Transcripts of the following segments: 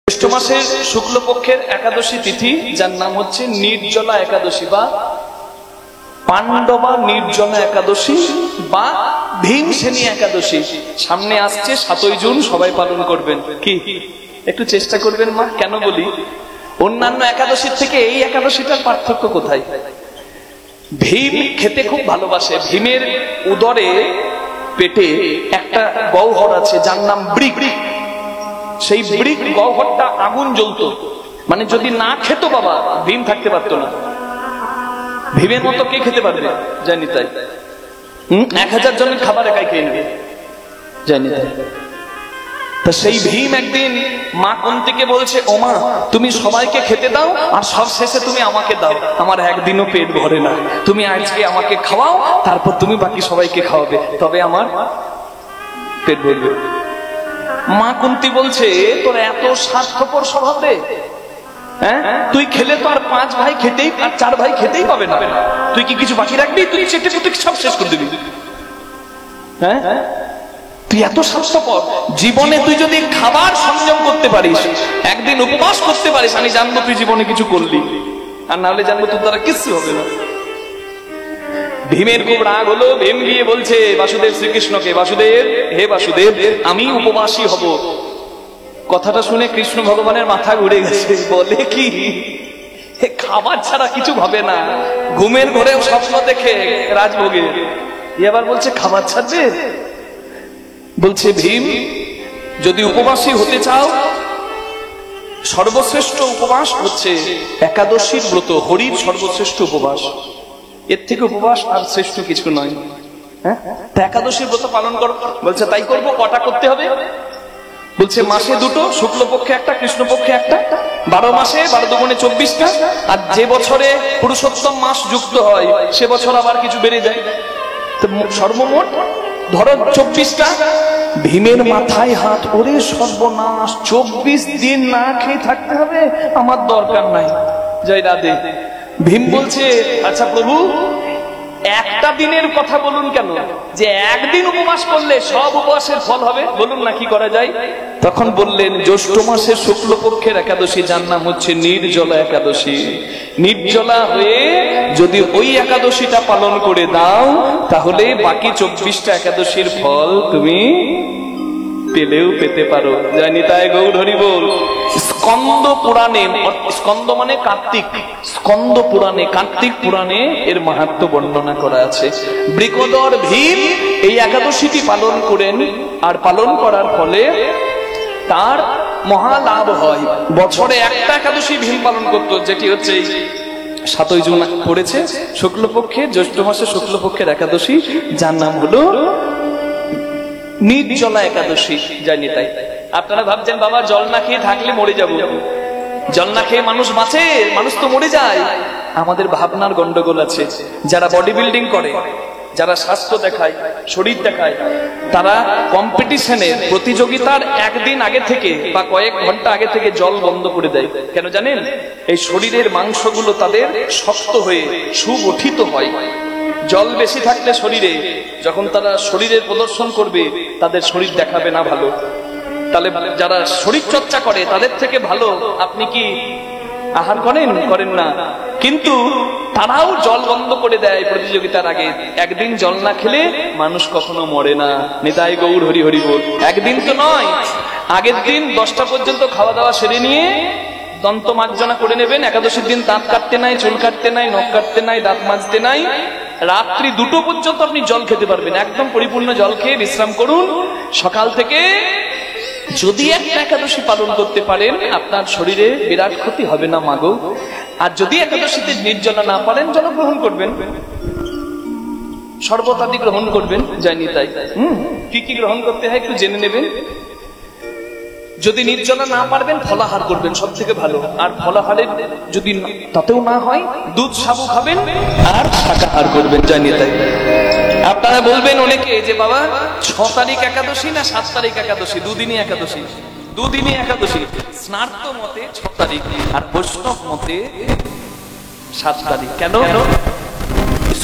জ্যৈষ্ঠ মাসের শুক্লপক্ষের একাদশী তিথি, যার নাম হচ্ছে নির্জলা একাদশী বা পাণ্ডবা নির্জলা একাদশী বা ভীমসেনী একাদশী সামনে আসছে। 7ই জুন সবাই পালন করবেন। কি একটু চেষ্টা করবেন মা? কেন বলি, অন্যান্য একাদশীর থেকে এই একাদশীটার পার্থক্য কোথায়? ভীম খেতে খুব ভালোবাসে। ভীমের উদরে পেটে একটা গহ্বর আছে যার নাম বৃক। সেই বৃক গহ্বরটা আগুন জ্বলতো, মানে যদি না খেত বাবা ভীম থাকতে পারতো না। ভীমের মতো কে খেতে পারবে? জানি তাই 1000 জনের খাবার একাই খেয়ে নেবে, জানি তাই। তা সেই ভীম একদিন মা কুন্তিকে বলছে, ও মা, তুমি সবাইকে খেতে দাও আর সব শেষে তুমি আমাকে দাও, আমার একদিনও পেট ভরে না, তুমি আজকে আমাকে খাওয়াও, তারপর তুমি বাকি সবাইকে খাওয়াবে, তবে আমার পেট ভরবে। মা কুন্তি বলছে, তোর এত স্বার্থপর স্বভাব রে, হ্যাঁ? তুই খেলে তো আর 5 ভাই খেতেই আর 4 ভাই খেতেই পাবে না, তুই কি কিছু বাকি রাখবি? তুই চেটে পুটে সব শেষ করে দিবি, হ্যাঁ? তুই এত স্বার্থপর। জীবনে তুই যদি খাবার সংযম করতে পারিস, একদিন উপবাস করতে পারিস, আমি জানবো তুই জীবনে কিছু করলি, আর না হলে জানবো তোর দ্বারা কিছু হবে না। ভীমের খুব রাগ হলো। ভীম গিয়ে বলছে বাসুদেব শ্রীকৃষ্ণকে, বাসুদেব, হে বাসুদেব, আমি উপবাসী হব। কথাটা শুনে কৃষ্ণ ভগবানের মাথা ঘুরে গেছে। বলে কি, খাবার ছাড়া কিছু ভাবে না, ঘুমের ঘরেও স্বপ্ন দেখে রাজভোগে, এবার বলছে খাবার ছাড়বে? বলছে ভীম, যদি উপবাসী হতে চাও, সর্বশ্রেষ্ঠ উপবাস হচ্ছে একাদশীর ব্রত, হরির সর্বশ্রেষ্ঠ উপবাস, এর থেকে উপবাস আর শ্রেষ্ঠ কিছু নয়। হ্যাঁ, একাদশীর ব্রত পালন করো। বলছে তাই করবো। কটা করতে হবে? বলছে মাসে 2টো, শুক্লপক্ষে একটা, কৃষ্ণপক্ষে একটা, 12 মাসে 12 দুগুণে 24টা, আর যে বছরে পুরুষোত্তম মাস যুক্ত হয় সে বছর আবার কিছু বেড়ে যায়, তো সর্বমোট ধরো 24টা। ভীমের মাথায় হাত, ওরে সর্বনাশ, 24 দিন না খেয়ে থাকতে হবে, আমার দরকার নাই, জয় রাধে। ভীম বলছে, আচ্ছা প্রভু, একটা দিনের কথা বলুন কেন, যে একদিন উপবাস করলে সব উপবাসের ফল হবে, বলুন না কি করা যায়। তখন বললেন, জ্যৈষ্ঠ মাসের শুক্লপক্ষের একাদশী, যার নাম হচ্ছে নির্জলা একাদশী। নির্জলা হয়ে যদি ওই একাদশীটা পালন করে দাও, তাহলে বাকি 24টা একাদশীর ফল তুমি পেলেও পেতে পারো। জানি তাই গৌর হরি বল। স্কন্দ পুরাণে, স্কন্দ মানে কার্তিক, স্কন্দ পুরাণে, কার্তিক পুরাণে এর মাহাত্ম্য বর্ণনা করা আছে। বৃকোদর ভীম এই একাদশীটি পালন করেন, আর পালন করার ফলে তার মহা লাভ হয়। বছরে একটা একাদশী ভীম পালন করত, যেটি হচ্ছে 7ই জুন পড়েছে শুক্লপক্ষে, জ্যৈষ্ঠ মাসের শুক্লপক্ষের একাদশী, যার নাম হলো নির্জলা একাদশী। জানি তাই। আপনারা ভাবছেন বাবা জল না খেয়ে থাকলে মরে যাব, জল না খেয়ে মানুষ বাঁচে? মানুষ তো মরে যায়। আমাদের ভাবনার গন্ডগোল আছে। যারা বডি বিল্ডিং করে, যারা স্বাস্থ্য দেখায়, শরীর দেখায়, তারা কম্পিটিশনের, প্রতিযোগিতার একদিন আগে থেকে বা কয়েক ঘন্টা আগে থেকে জল বন্ধ করে দেয়। কেন জানেন? এই শরীরের মাংসগুলো তাদের শক্ত হয়ে সুগঠিত হয়। জল বেশি থাকলে শরীরে, যখন তারা শরীরের প্রদর্শন করবে, তাদের শরীর দেখাবে না ভালো। তাহলে যারা শরীর চর্চা করে তাদের থেকে ভালো আপনি কি আহার করেন? করেন না। কিন্তু তারাও জল বন্ধ করে দেয় প্রতিযোগিতার আগে। একদিন জল না খেলে মানুষ কখনো মরে না। নিতাই গৌর হরি হরি বল। একদিন তো নয়, আগের দিন 10টা পর্যন্ত খাওয়া দাওয়া সেরে নিয়ে দন্ত মার্জনা করে নেবেন। একাদশীর দিন দাঁত কাটতে নাই, চুল কাটতে নাই, নখ কাটতে নাই, দাঁত মাজতে নাই। রাত্রি 2টো পর্যন্ত আপনি জল খেতে পারবেন। একদম পরিপূর্ণ জল খেয়ে বিশ্রাম করুন। সকাল থেকে যদি একটা একাদশী পালন করতে পারেন, আপনার শরীরে বিরাট ক্ষতি হবে না মাগো। আর যদি একাদশীতে নির্জলা না পারেন, জল গ্রহণ করবেন, শরবত আদি গ্রহণ করবেন। জানি তাই। কি কি গ্রহণ করতে হয় একটু জেনে নেবেন। যদি নির্জলা না পারবেন, ফলাহার করবেন, সব থেকে ভালো। আর ফলাহারের যদি তাতেও না হয়, দুধ সাবু খাবেন আর শাকাহার করবেন। জানি তাই। আপনারা বলবেন অনেকে যে বাবা 6 তারিখ একাদশী না 7 তারিখ একাদশী? 2 দিনই একাদশী, 2 দিনই একাদশী। স্নার্ত মতে 6 তারিখ আর বৈষ্ণব মতে 7 তারিখ। কেন?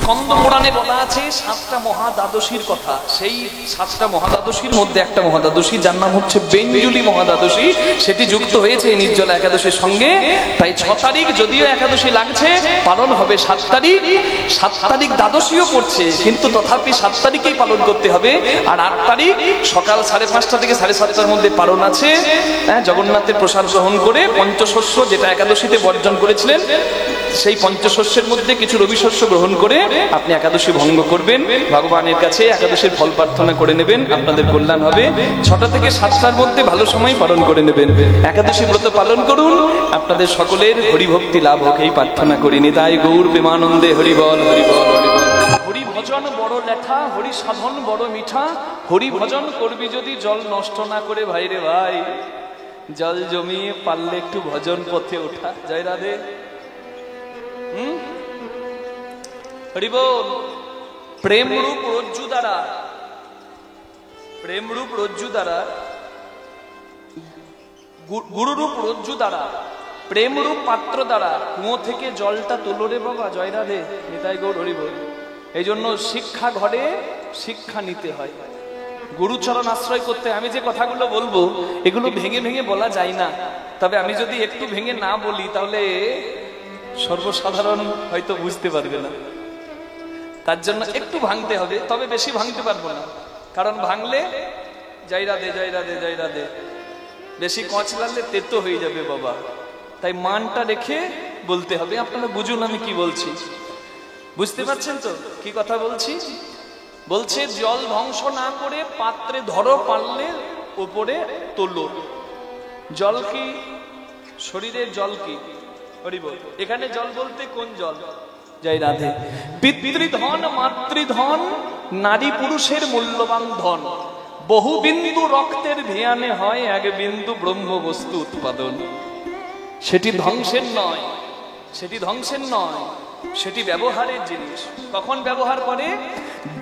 স্কন্দ পুরাণে বলা আছে 7টা মহাদ্বাদশীর কথা। সেই 7টা মহাদ্বাদশীর মধ্যে একটা মহাদ্বাদশী যার নাম হচ্ছে বেঞ্জুলি মহাদ্বাদশী, সেটি যুক্ত হয়েছে এই নির্জলা একাদশীর সঙ্গে। তাই 6 তারিখ যদিও একাদশী লাগছে, পালন হবে 7 তারিখ। 7 তারিখ দ্বাদশীও পড়ছে, কিন্তু তথাপি 7 তারিখেই পালন করতে হবে। আর 8 তারিখ সকাল 5:30 থেকে 7:30টার মধ্যে পালন আছে। জগন্নাথের প্রসাদ গ্রহণ করে পঞ্চশস্য, যেটা একাদশীতে বর্জন করেছিলেন, সেই পঞ্চশস্যের মধ্যে কিছু রবি শস্য গ্রহণ করে আপনি একাদশী ভঙ্গ করবেন। ভগবানের কাছে একাদশীর ফল প্রার্থনা করে নেবেন, আপনাদের কল্যাণ হবে। 6টা থেকে 7টার মধ্যে ভালো সময় পালন করে নেবেন। একাদশী ব্রত পালন করুন, আপনাদের সকলের হরিভক্তি লাভ হোক এই প্রার্থনা করি। নিতাই গৌর প্রেমানন্দে হরিবল হরিবল হরিবল। হরি ভজন বড় লেখা, হরি সাধন বড় মিঠা। হরি ভজন করবি যদি জল নষ্ট না করে ভাই রে ভাই, জল জমিয়ে পারলে একটু ভজন পথে ওঠা। জয় রাধে। হরি বল। প্রেম রূপ রজ্জু দ্বারা, প্রেম রূপ রজ্জু দ্বারা, গুরুরূপ রজ্জু দ্বারা, প্রেম রূপ পাত্র দ্বারা কুয়ো থেকে জলটা তোলো রে বাবা। জয় রাধে। নিতাই গৌর হরি বল। এই জন্য শিক্ষা ঘরে শিক্ষা নিতে হয়, গুরুচরণ আশ্রয় করতে। আমি যে কথাগুলো বলবো এগুলো ভেঙে ভেঙে বলা যায় না, তবে আমি যদি একটু ভেঙে না বলি তাহলে সর্বসাধারণ হয়তো বুঝতে পারবে না। তার জন্য একটু ভাঙতে হবে, তবে বেশি ভাঙতে পারবো না, কারণ ভাঙলে জয় রাধে জয় রাধে জয় রাধে, বেশি কচলালে তেতো হয়ে যাবে বাবা। তাই মানটা রেখে বলতে হবে। আপনারা বুঝুন আমি কি বলছি, বুঝতে পারছেন তো কি কথা বলছি? বলছে জল ধ্বংস না করে পাত্রে ধরো, পারলে উপরে তোলো। জল কি? শরীরের জল কি? এখানে জল বলতে কোন জল? জয় রাধে। পিতৃধন মাতৃধন নারী পুরুষের মূল্যবান ধন, বহু বিন্দু রক্তের ধ্যানে হয় এক বিন্দু ব্রহ্ম বস্তু উৎপাদন। সেটি ধ্বংসের নয়, সেটি ধ্বংসের নয়, সেটি ব্যবহারের জিনিস। কখন ব্যবহার করে?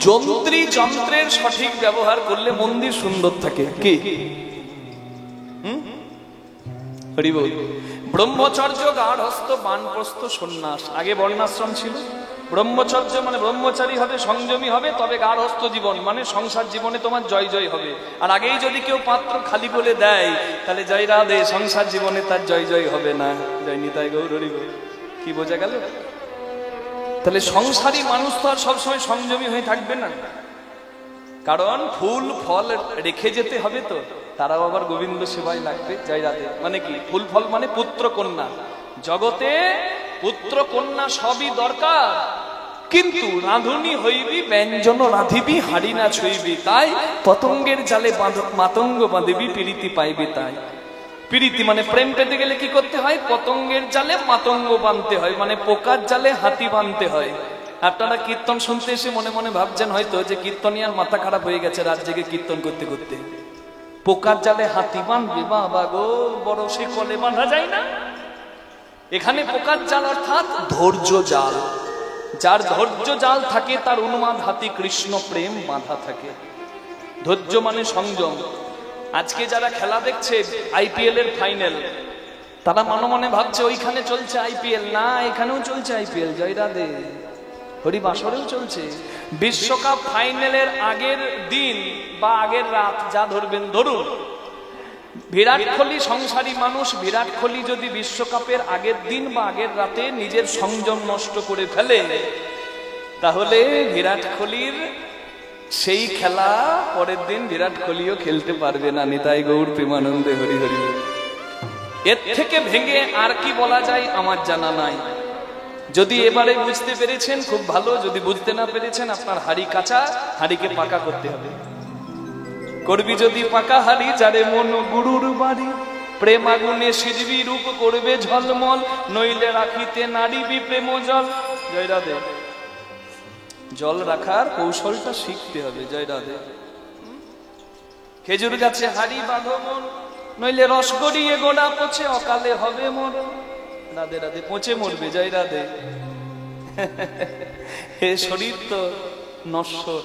যন্ত্রী যন্ত্রের সঠিক ব্যবহার করলে মন্দির সুন্দর থাকে। কি? হরি বল। ব্রহ্মচর্য, গার্হস্থ, বানপ্রস্থ, সন্ন্যাস। আগে বর্ণাশ্রম ছিল। ব্রহ্মচর্য মানে ব্রহ্মচারী হবে, সংযমী হবে, তবে গার্হস্থ জীবন মানে সংসার জীবনে তোমার জয় জয় হবে। আর আগেই যদি কেউ পাত্র খালি বলে দেয় তাহলে জয় রাধে, সংসার জীবনে তার জয় জয় হবে না। জয় নিতাই গৌর হরি বল। কি বোঝা গেল? তাহলে সংসারী মানুষ তো আর সবসময় সংযমী হয়ে থাকবে না, কারণ ফুল ফল রেখে যেতে হবে, তো তারাও আবার গোবিন্দ সেবায় লাগবে। জয় রাধে। মানে কি? ফুল ফল মানে পুত্র কন্যা। জগতে পুত্র কন্যা সবই দরকার, কিন্তু রাঁধুনি হইবি, ব্যঞ্জন রাঁধিবি, হাড়ি না ছুইবি। তাই পতঙ্গের জালে মাতঙ্গ বাঁধিবি, প্রীতি পাইবি। তাই প্রীতি মানে প্রেম পেতে গেলে কি করতে হয়? পতঙ্গের জালে মাতঙ্গ বাঁধতে হয়, মানে পোকার জালে হাতি বাঁধতে হয়। আপনারা কীর্তন শুনতে এসে মনে মনে ভাবছেন হয়তো যে কীর্তনিয়ার মাথা খারাপ হয়ে গেছে রাত জেগে কীর্তন করতে করতে। পোকার জালে হাতি বাঁধবে বাবা গো, বড় শিকলে বাঁধা যায় না। এখানে পোকার জাল অর্থাৎ ধৈর্য জাল। যার ধৈর্য জাল থাকে তার উন্মাদ হাতি কৃষ্ণ প্রেম বাঁধা থাকে। ধৈর্য মানে সংযম। আজকে যারা খেলা দেখছে আইপিএল এর ফাইনাল, তারা মনে মনে ভাবছে ওইখানে চলছে আইপিএল। না, এখানেও চলছে আইপিএল। জয় রাধে। হরিবাসরেও চলছে। বিশ্বকাপ ফাইনালের আগের দিন বা আগের রাত, যা ধরবেন ধরুন, বিরাট কোহলি সংসারী মানুষ, বিরাট কোহলি যদি বিশ্বকাপের আগের দিন বা আগের রাতে নিজের সংযম নষ্ট করে ফেলে, তাহলে বিরাট কোহলির সেই খেলা পরের দিন বিরাট কোহলিও খেলতে পারবে না। নিতাই গৌর প্রেমানন্দে হরি হরি। এর থেকে ভেঙে আর কি বলা যায় আমার জানা নাই। যদি এবারে বুঝতে পেরেছেন খুব ভালো, যদি বুঝতে না পেরেছেন আপনার হাড়ি কাঁচা, হাড়িকে পাকা করতে হবে। করবি যদি পাকা হাড়ি, যারে মন গুরুর বাড়ি, প্রেম আগুনে সিজবি রূপ করবে ঝলমল, নইলে রাখিতে নারিবি প্রেম জল। জয় রাধে। জল রাখার কৌশলটা শিখতে হবে। জয় রাধে। খেজুর গাছে হাড়ি বাঁধো মন, নইলে রস গড়িয়ে গোড়া পচে অকালে হবে মরণ। রাধে রাধে। পচে মরবে। জয় রাধে। হে শরীর তো নশ্বর,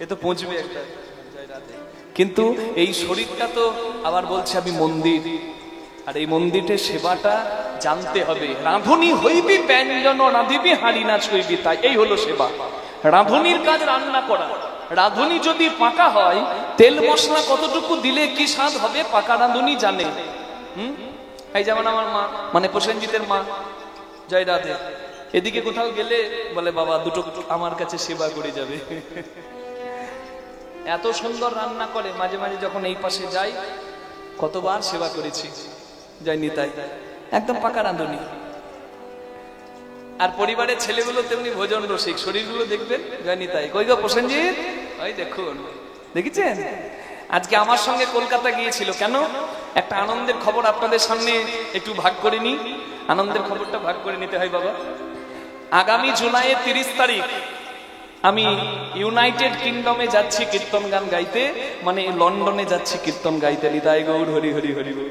এ তো পচবে একটা। জয় রাধে। কিন্তু এই শরীরটা তো আবার বলছে আমি মন্দির, আর এই মন্দিরের সেবাটা জানতে হবে। রাঁধুনি হইবি ব্যঞ্জন রাঁধিবি হাঁড়ি না ছুঁইবি তাই, এই হলো সেবা। রাঁধুনির কাজ রান্না করা। রাঁধুনি যদি পাকা হয়, তেল মশলা কতটুকু দিলে কি স্বাদ হবে পাকা রাঁধুনি জানে। এই যেমন আমার মা, মানে প্রসেনজিতের মা, জয় রাধে, এদিকে কোথাও গেলে বলে বাবা দুটো আমার কাছে সেবা করে যাবে। এত সুন্দর রান্না করে। মাঝে মাঝে যখন এই পাশে যাই, কতবার সেবা করেছি, জয় নিতাই, একদম পাকা রাঁধুনি। আর পরিবারের ছেলেগুলো তেমনি ভোজন রসিক, শরীরগুলো দেখবেন, জয় নিতাই। কই গো প্রসেনজিৎ, ওই দেখুন, দেখেছেন? আজকে আমার সঙ্গে কলকাতা গিয়েছিল। কেন? একটা আনন্দের খবর আপনাদের সামনে একটু ভাগ করে নি। আনন্দের খবরটা ভাগ করে নিতে হয় বাবা। আগামী জুলাইয়ের 30 তারিখ আমি ইউনাইটেড কিংডমে যাচ্ছি কীর্তন গান গাইতে, মানে লন্ডনে যাচ্ছি কীর্তন গাইতে। নিতাই গৌর হরি হরি হরি বল।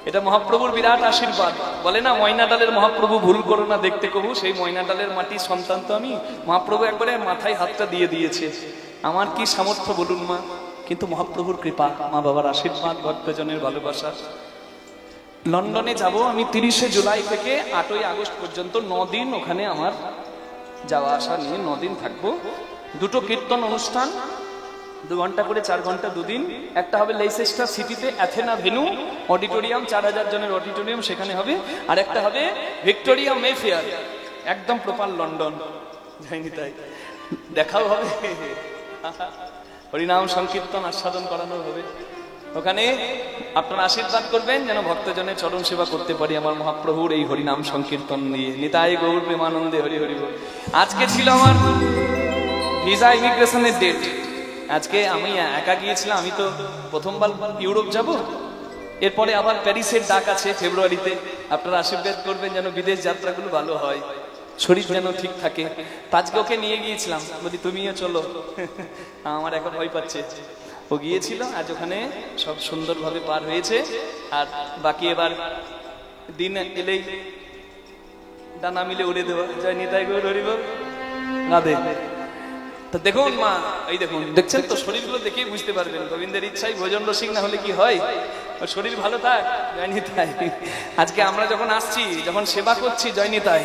এটা মহাপ্রভুর বিরাট আশীর্বাদ। বলে না ময়না ডালের মহাপ্রভু ভুল করো না দেখতে কবু, সেই ময়না ডালের মাটির সন্তান তো আমি। মহাপ্রভু একবারে মাথায় হাতটা দিয়ে দিয়েছে। আমার কি সামর্থ্য বলুন মা, কিন্তু মহাপ্রভুর কৃপা, মা বাবার আশীর্বাদ, ভক্তজনের ভালোবাসা। লন্ডনে যাব আমি 30শে জুলাই থেকে 8ই আগস্ট পর্যন্ত 9 দিন ওখানে আমার যাওয়া আসা নিয়ে 9 দিন থাকবো। দুটো কীর্তন অনুষ্ঠান, 2 ঘন্টা করে, 4 ঘন্টা 2 দিন। একটা হবে লেইসেস্টার সিটিতে অ্যাথেনা ভেনু অডিটোরিয়াম, 4000 জনের অডিটোরিয়াম, সেখানে হবে। আর একটা হবে ভিক্টোরিয়া মেফেয়ার, একদম প্রপার লন্ডন, যাইনি তাই, দেখাও হবে, হরিনাম সংকীর্তন আস্বাদন করানো হবে ওখানে। আপনারা আশীর্বাদ করবেন যেন ভক্তজনের চরণ সেবা করতে পারি আমার মহাপ্রভুর এই হরিনাম সংকীর্তন নিয়ে। নিতাই গৌর প্রেমানন্দে হরি হরি বল। আজকে ছিল আমার ভিসা ইমিগ্রেশনের ডেট। আজকে আমি একা গিয়েছিলাম, আমি তো প্রথমবার ইউরোপ যাব। এরপরে আবার প্যারিসের ডাক আছে ফেব্রুয়ারিতে। আপনারা আশীর্বাদ করবেন যেন বিদেশ যাত্রাগুলো ভালো হয়, শরীর যেন ঠিক থাকে। আজকে ওকে নিয়ে গিয়েছিলাম, বলি তুমিও চলো, আমার এখন ভয় পাচ্ছে। ও গিয়েছিল, আজ ওখানে সব সুন্দরভাবে পার হয়েছে। আর বাকি এবার দিন এলেই ডানা মিলে উড়ে দেওয়া। জয় নিতাই গৌর হরি বল, রাধে। তো দেখুন মা, এই দেখুন, দেখছেন তো, শরীরগুলো দেখেই বুঝতে পারবেন গোবিন্দের ইচ্ছাই ভোজন রসিক না হলে কি হয়। ওর শরীর ভালো থাক, জয় নিতাই। আজকে আমরা যখন আসছি, যখন সেবা করছি, জয় নিতাই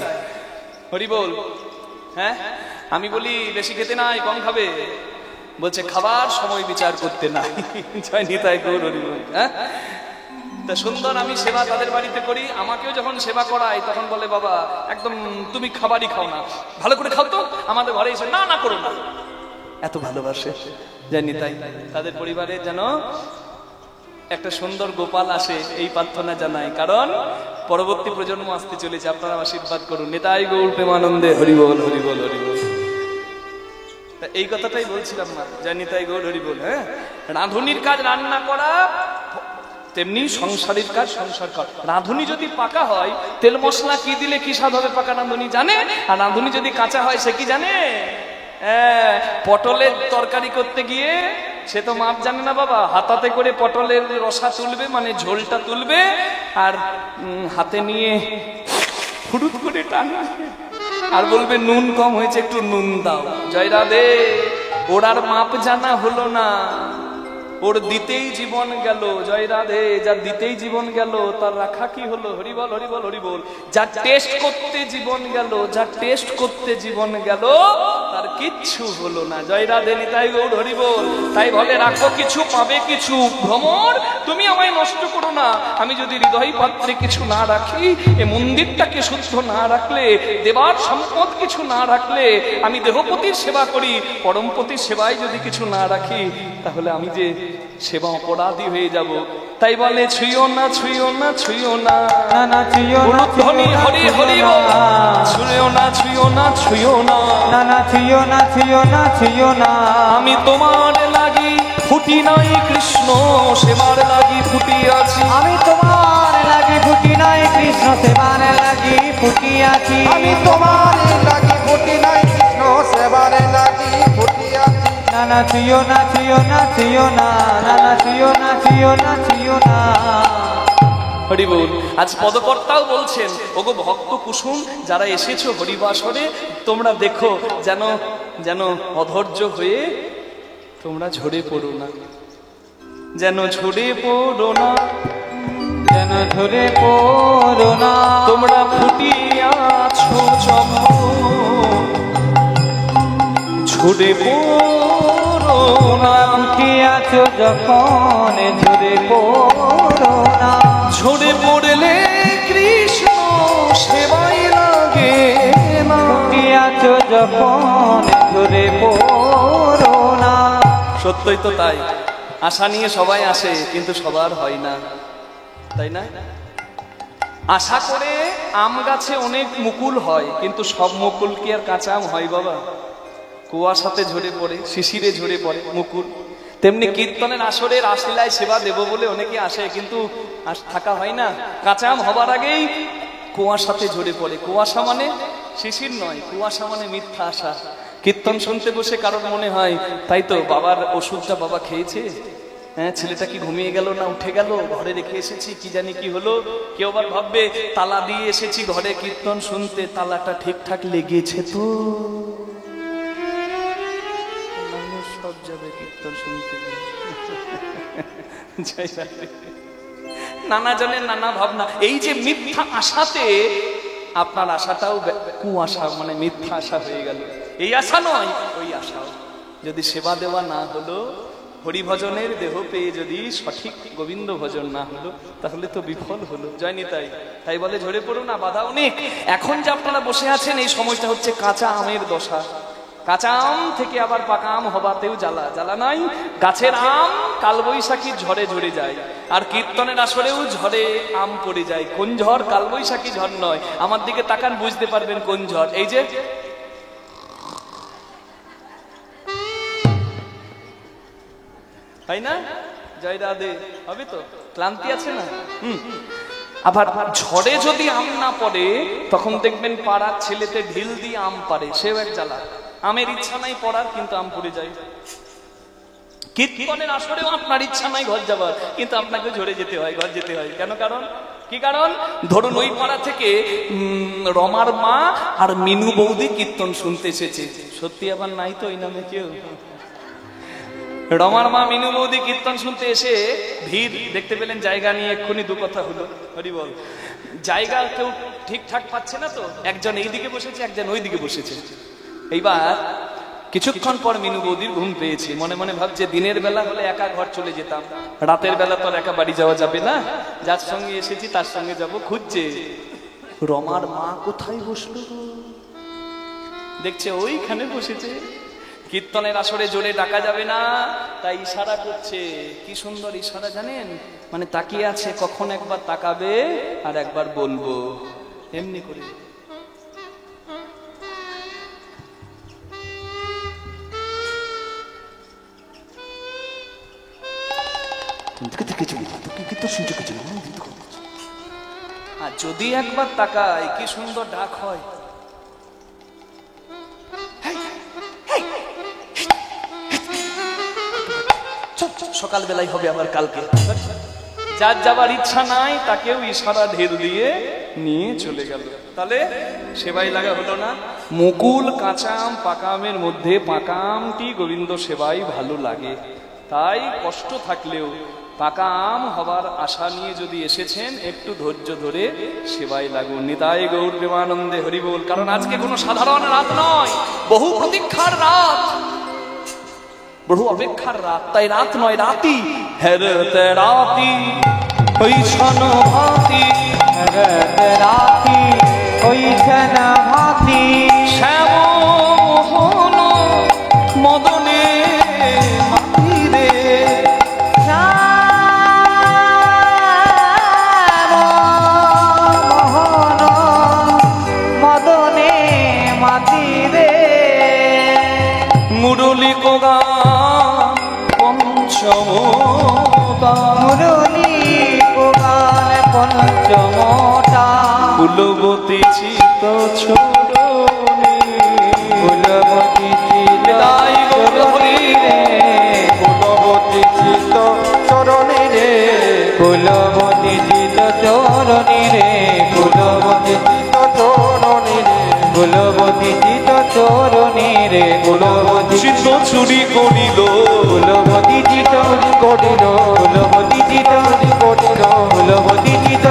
হরি বল। হ্যাঁ, আমি বলি বেশি খেতে নাই, কম খাবে। বলছে খাবার সময় বিচার করতে নাই, জয় নিতাই গৌর হরি বল। হ্যাঁ, তা সুন্দর আমি সেবা তাদের বাড়িতে করি। আমাকেও যখন সেবা করাই তখন বলে বাবা একদম তুমি খাবারই খাও না, ভালো করে খাও তো। আমাদের ঘরে এসে না না করো না, এত ভালোবাসে, জয় নিতাই। তাদের পরিবারে যেন একটা সুন্দর গোপাল আসে, এই প্রার্থনা জানাই, কারণ পরবর্তী প্রজন্ম আসতে চলেছে। আপনারা আশীর্বাদ করুন। নিতাই গৌর প্রেমানন্দে হরি বল হরি বল হরি বল। এই কথাটাই বলছিলাম না, জয় নিতাই গৌর হরি বল। হ্যাঁ, রাঁধুনির কাজ রান্না করা, তেমনি সংসারের কাজ সংসার করা। রাঁধুনি যদি পাকা হয়, তেল মশলা কি দিলে কি স্বাদ হবে পাকা রাঁধুনি জানে। আর রাঁধুনি যদি কাঁচা হয় সে কি জানে? পটলের তরকারি করতে গিয়ে সে তো মাপ জানে না বাবা। হাতাতে করে পটলের রসা তুলবে, মানে ঝোলটা তুলবে, আর হাতে নিয়ে ফুরুত করে টানবে আর বলবে নুন কম হয়েছে, একটু নুন দাও। জয় রাধে। ওর আর মাপ জানা হলো না, ওর দিতেই জীবন গেল। জয় রাধে। যার দিতেই জীবন গেল তার রাখা কি হলো? হরিবল হরিবল হরিবল। যার টেস্ট করতে জীবন গেল, যার টেস্ট করতে জীবন গেল, তার কিচ্ছু হলো না। জয় রাধে। নিতাই গৌর হরিবল। তাই বলে রাখো কিছু পাবে কিছু, ভ্রমর তুমি আমায় নষ্ট করো না। আমি যদি হৃদয় পাত্রে কিছু না রাখি, এ মন্দিরটাকে শুদ্ধ না রাখলে, দেবার সম্পদ কিছু না রাখলে, আমি দেহপতির সেবা করি, পরমপতির সেবায় যদি কিছু না রাখি, তাহলে আমি যে সেবা অপরাধী হয়ে যাব। তাই বলে ছুঁয়ো না ছুঁয়ো না ছুঁয়ো না, না ছুঁয়ো না, ধ্বনি হরি হরি বল। ছুঁয়ো না ছুঁয়ো না ছুঁয়ো না, না ছুঁয়ো না ছুঁয়ো না ছুঁয়ো না। আমি তোমার লাগি ফুটি নাই কৃষ্ণ, সেবার লাগি ফুটি আছি। আমি তোমার লাগি ফুটি নাই কৃষ্ণ, সেবার লাগি ফুটি আছি। আমি তোমার লাগি ফুটি নাই কৃষ্ণ, সেবার লাগি ফুটি আছি। না ছুঁয়ো না ছুঁয়ো না ছুঁয়ো না, না ছুঁয়ো না ছুঁয়ো না ছুঁয়ো না। হরি বল। আজ পদকর্তাও বলছেন, ওগো ভক্ত কুসুম যারা এসেছো হরিবাসরে, তোমরা দেখো যেন যেন অধৈর্য হয়ে তোমরা ঝরে পড়ো না, যেন ঝরে পড়ো না, যেন ঝরে পড়ো না। ঝরে পড়ো না, কি আছো যখন ঝরে পড়ো না, ঝরে পড়লে কৃষ্ণ সেবাই লাগে না। কি আছো যখন ঝরে পড়ো না। সত্যই তো তাই, আশা নিয়ে সবাই আসে কিন্তু সবার হয় না, তাই না? আশা করে আম গাছে অনেক মুকুল হয় কিন্তু সব মুকুল কি আর কাঁচা আম হয় বাবা? কুয়াশাতে ঝরে পড়ে, শিশিরে ঝরে পড়ে মুকুল। তেমনি কীর্তনের আসরের আশিলায় সেবা দেব বলে অনেকে আসে কিন্তু থাকা হয় না। কাঁচা আম হবার আগেই কুয়াশাতে ঝরে পড়ে। কুয়াশা মানে শিশির নয়, কুয়াশা মানে মিথ্যা আশা। কীর্তন শুনতে বসে কারোর মনে হয় তাই তো বাবার ওষুধটা বাবা খেয়েছে, হ্যাঁ ছেলেটা কি ঘুমিয়ে গেল না উঠে গেল, ঘরে রেখে এসেছি কি জানি কি হলো। কেউ আবার ভাববে তালা দিয়ে এসেছি ঘরে কীর্তন শুনতে, তালাটা ঠিকঠাক লেগেছে তো। মানুষ সব যাবে কীর্তন শুনতে, নানা জনের নানা ভাবনা। এই যে মিথ্যা আশাতে আপনার আশাটাও কুয়াশা মানে মিথ্যা আশা হয়ে গেল। এই আশা নয় ওই আশাও। যদি সেবা দেওয়া না হলো, হরিভজনের দেহ পেয়ে যদি সঠিক গোবিন্দ ভজন না হলো, তাহলে তো বিফল হলো। জয়নি তাই তাই বলে ঝরে পড়ো না, বাধা অনেক। এখন যে আপনারা বসে আছেন এই সময়টা হচ্ছে কাঁচা আমের দশা। কাঁচা আম থেকে আবার পাকা আম হবাতেও জ্বালা, জ্বালা নাই। গাছের আম কালবৈশাখীর ঝড়ে ঝরে যায়, আর কীর্তনের আসরেও ঝড়ে আম পড়ে যায়। কোন ঝড়? কালবৈশাখী ঝড় নয়। আমার দিকে তাকান, বুঝতে পারবেন কোন ঝড়। এই যে তাই না? জয় রাধে। হবে তো? ক্লান্তি আছে না? আবার ঝড়ে যদি আম না পড়ে তখন দেখবেন পাড়ার ছেলেতে ঢিল দিয়ে আম পারে, সেও এক জ্বালা। আমের ইচ্ছা নাই পড়ার কিন্তু আম পড়ে যায়। কীর্তনের আসরেও আপনার ইচ্ছা নাই ঘর যাবার কিন্তু আপনাকে ঝরে যেতে হয়, ঘর যেতে হয়। কেন? কারণ কি কারণ? ধরুন ওই পাড়া থেকে রমার মা আর মিনু বৌদি কীর্তন শুনতে এসেছে। সত্যি আবার নাই তো ওই নামে কেউ? রমার মা মিনু বৌদি কীর্তন শুনতে এসে ভিড় দেখতে পেলেন, জায়গা নিয়ে এক্ষুনি দু কথা হলো। হরি বল। জায়গা কেউ ঠিকঠাক পাচ্ছে না তো, একজন এইদিকে বসেছে একজন ওই দিকে বসেছে। এইবার কিছুক্ষণ পর মিনু বৌদির ঘুম পেয়েছে, মনে মনে ভাবছে দিনের বেলা হলে একা ঘর চলে যেতাম, রাতের বেলা তো আর একা বাড়ি যাওয়া যাবে না, যার সঙ্গে এসেছি তার সঙ্গে যাব। খুঁজছে রমার মা কোথায় বসলো, দেখছে ওইখানে বসেছে। কীর্তনের আসরে জোরে ডাকা যাবে না, তাই ইশারা করছে। কি সুন্দর ইশারা জানেন? মানে তাকিয়ে আছে, কখন একবার তাকাবে আর একবার বলবো, এমনি করে। আর যদি একবার তাকায় কি সুন্দর ডাক হয়। সকাল বেলায় হবে আবার কালকে। যার যাবার ইচ্ছা নাই তাকেও ইশারা ঢের দিয়ে নিয়ে চলে গেল। তাহলে সেবাই লাগা হলো না। মুকুল কাঁচা আম পাকা আমের মধ্যে পাকা আমটি গোবিন্দ সেবাই ভালো লাগে। তাই কষ্ট থাকলেও পাকা আম হবার আশা নিয়ে যদি এসেছেন একটু ধৈর্য ধরে সেবাই লাগুন। নিতাই গৌর প্রেমানন্দে হরি বল। কারণ আজকে কোনো সাধারণ রাত নয়, বহু প্রতীক্ষার রাত, বহু অপেক্ষার রাত। তাই রাত নয় রাতি। হেরতে রাতি হইছন ভাতি, হেরতে রাতি হইছন ভাতি, শ্যাম মোহন মদনে মাতি রে, মোহন মদনে মাতি রে, মুরলি কোগা পঞ্চমতা, মুরলি কোগান পঞ্চমটা, কুলবতী চিত ছোড়নি, কুলবতী চিত নিতাই গৌর হরি রে, কুলবতী চিত চরণে রে, কুলবতী চিত চরণী রে, কুলবতী চিত চরণে রে, কুলবতী চিত চরণী রে, কুলবতী চিত চুরি করিল, কুলবতী চিত করিল, কুলবতী চিত করিল, কুলবতী চিত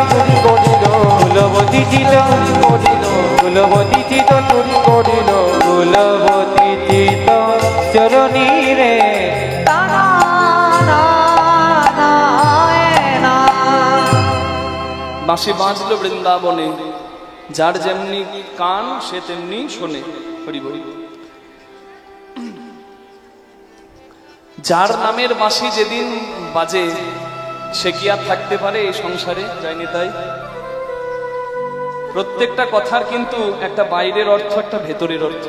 করিল, কুলবতী চিত করিল, কুলবতী চিত করিল, কুলবতী চিত বাঁশি বাজলো বৃন্দাবনে, যার যেমনি কান সে তেমনি শোনে। হরি বল। যার নামের বাঁশি যেদিন বাজে সে কি আর থাকতে পারে এই সংসারে? যায়নি তাই? প্রত্যেকটা কথার কিন্তু একটা বাইরের অর্থ, একটা ভেতরের অর্থ।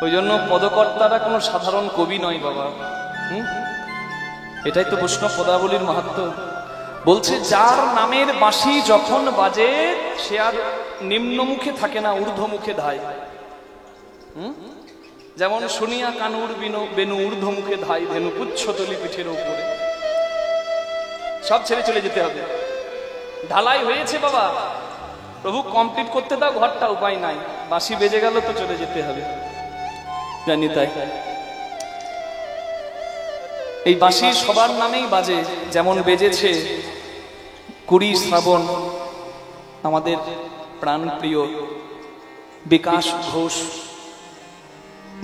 ওই জন্য পদকর্তারা কোনো সাধারণ কবি নয় বাবা। এটাই তো বৈষ্ণব পদাবলীর মাহাত্ম্য। বলছে যার নামের বাঁশি যখন বাজে সে আর নিম্নমুখে থাকে না, ঊর্ধ্বমুখে ধায়। যেমন শুনিয়া কানুর বেনু ঊর্ধ্বমুখে ধায়, ধেনু পুচ্ছতলি পিঠের উপরে। সব ছেড়ে চলে যেতে হবে। ঢালাই হয়েছে বাবা, প্রভু কমপ্লিট করতে দাও ঘরটা, উপায় নাই। বাঁশি বেজে গেল তো চলে যেতে হবে, জানি তাই। এই বাঁশি সবার নামেই বাজে, যেমন বেজেছে 20 শ্রাবণ আমাদের প্রাণপ্রিয় বিকাশ ঘোষ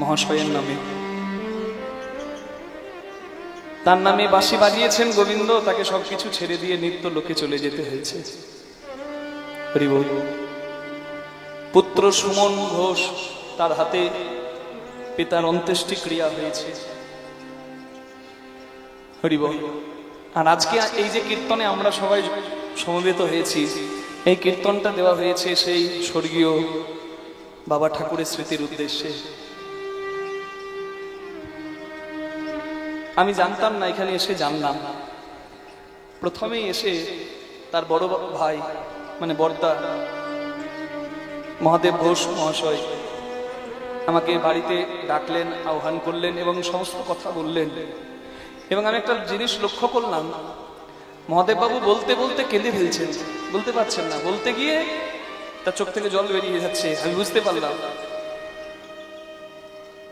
মহাশয়ের নামে। তার নামে বাঁশি বাজিয়েছেন গোবিন্দ, তাকে সবকিছু ছেড়ে দিয়ে নিত্য লোকে চলে যেতে হয়েছে। হরি বল। পুত্র সুমন ঘোষ, তার হাতে পিতার অন্ত্যেষ্টি ক্রিয়া হয়েছে। হরি বল। আর আজকে এই যে কীর্তনে আমরা সবাই সমবেত হয়েছি, এই কীর্তনটা দেওয়া হয়েছে সেই স্বর্গীয় বাবা ঠাকুরের স্মৃতির উদ্দেশ্যে। আমি জানতাম না, এখানে এসে জানলাম। প্রথমেই এসে তার বড় ভাই মানে বর্দা মহাদেব ঘোষ মহাশয় আমাকে বাড়িতে ডাকলেন, আহ্বান করলেন এবং সমস্ত কথা বললেন। এবং আমি একটা জিনিস লক্ষ্য করলাম, মহাদেব বাবু বলতে বলতে কেঁদে ফেলছেন, বলতে পারছেন না। বলতে গিয়ে তার চোখ থেকে জল বেরিয়ে যাচ্ছে। আমি বুঝতে পারলাম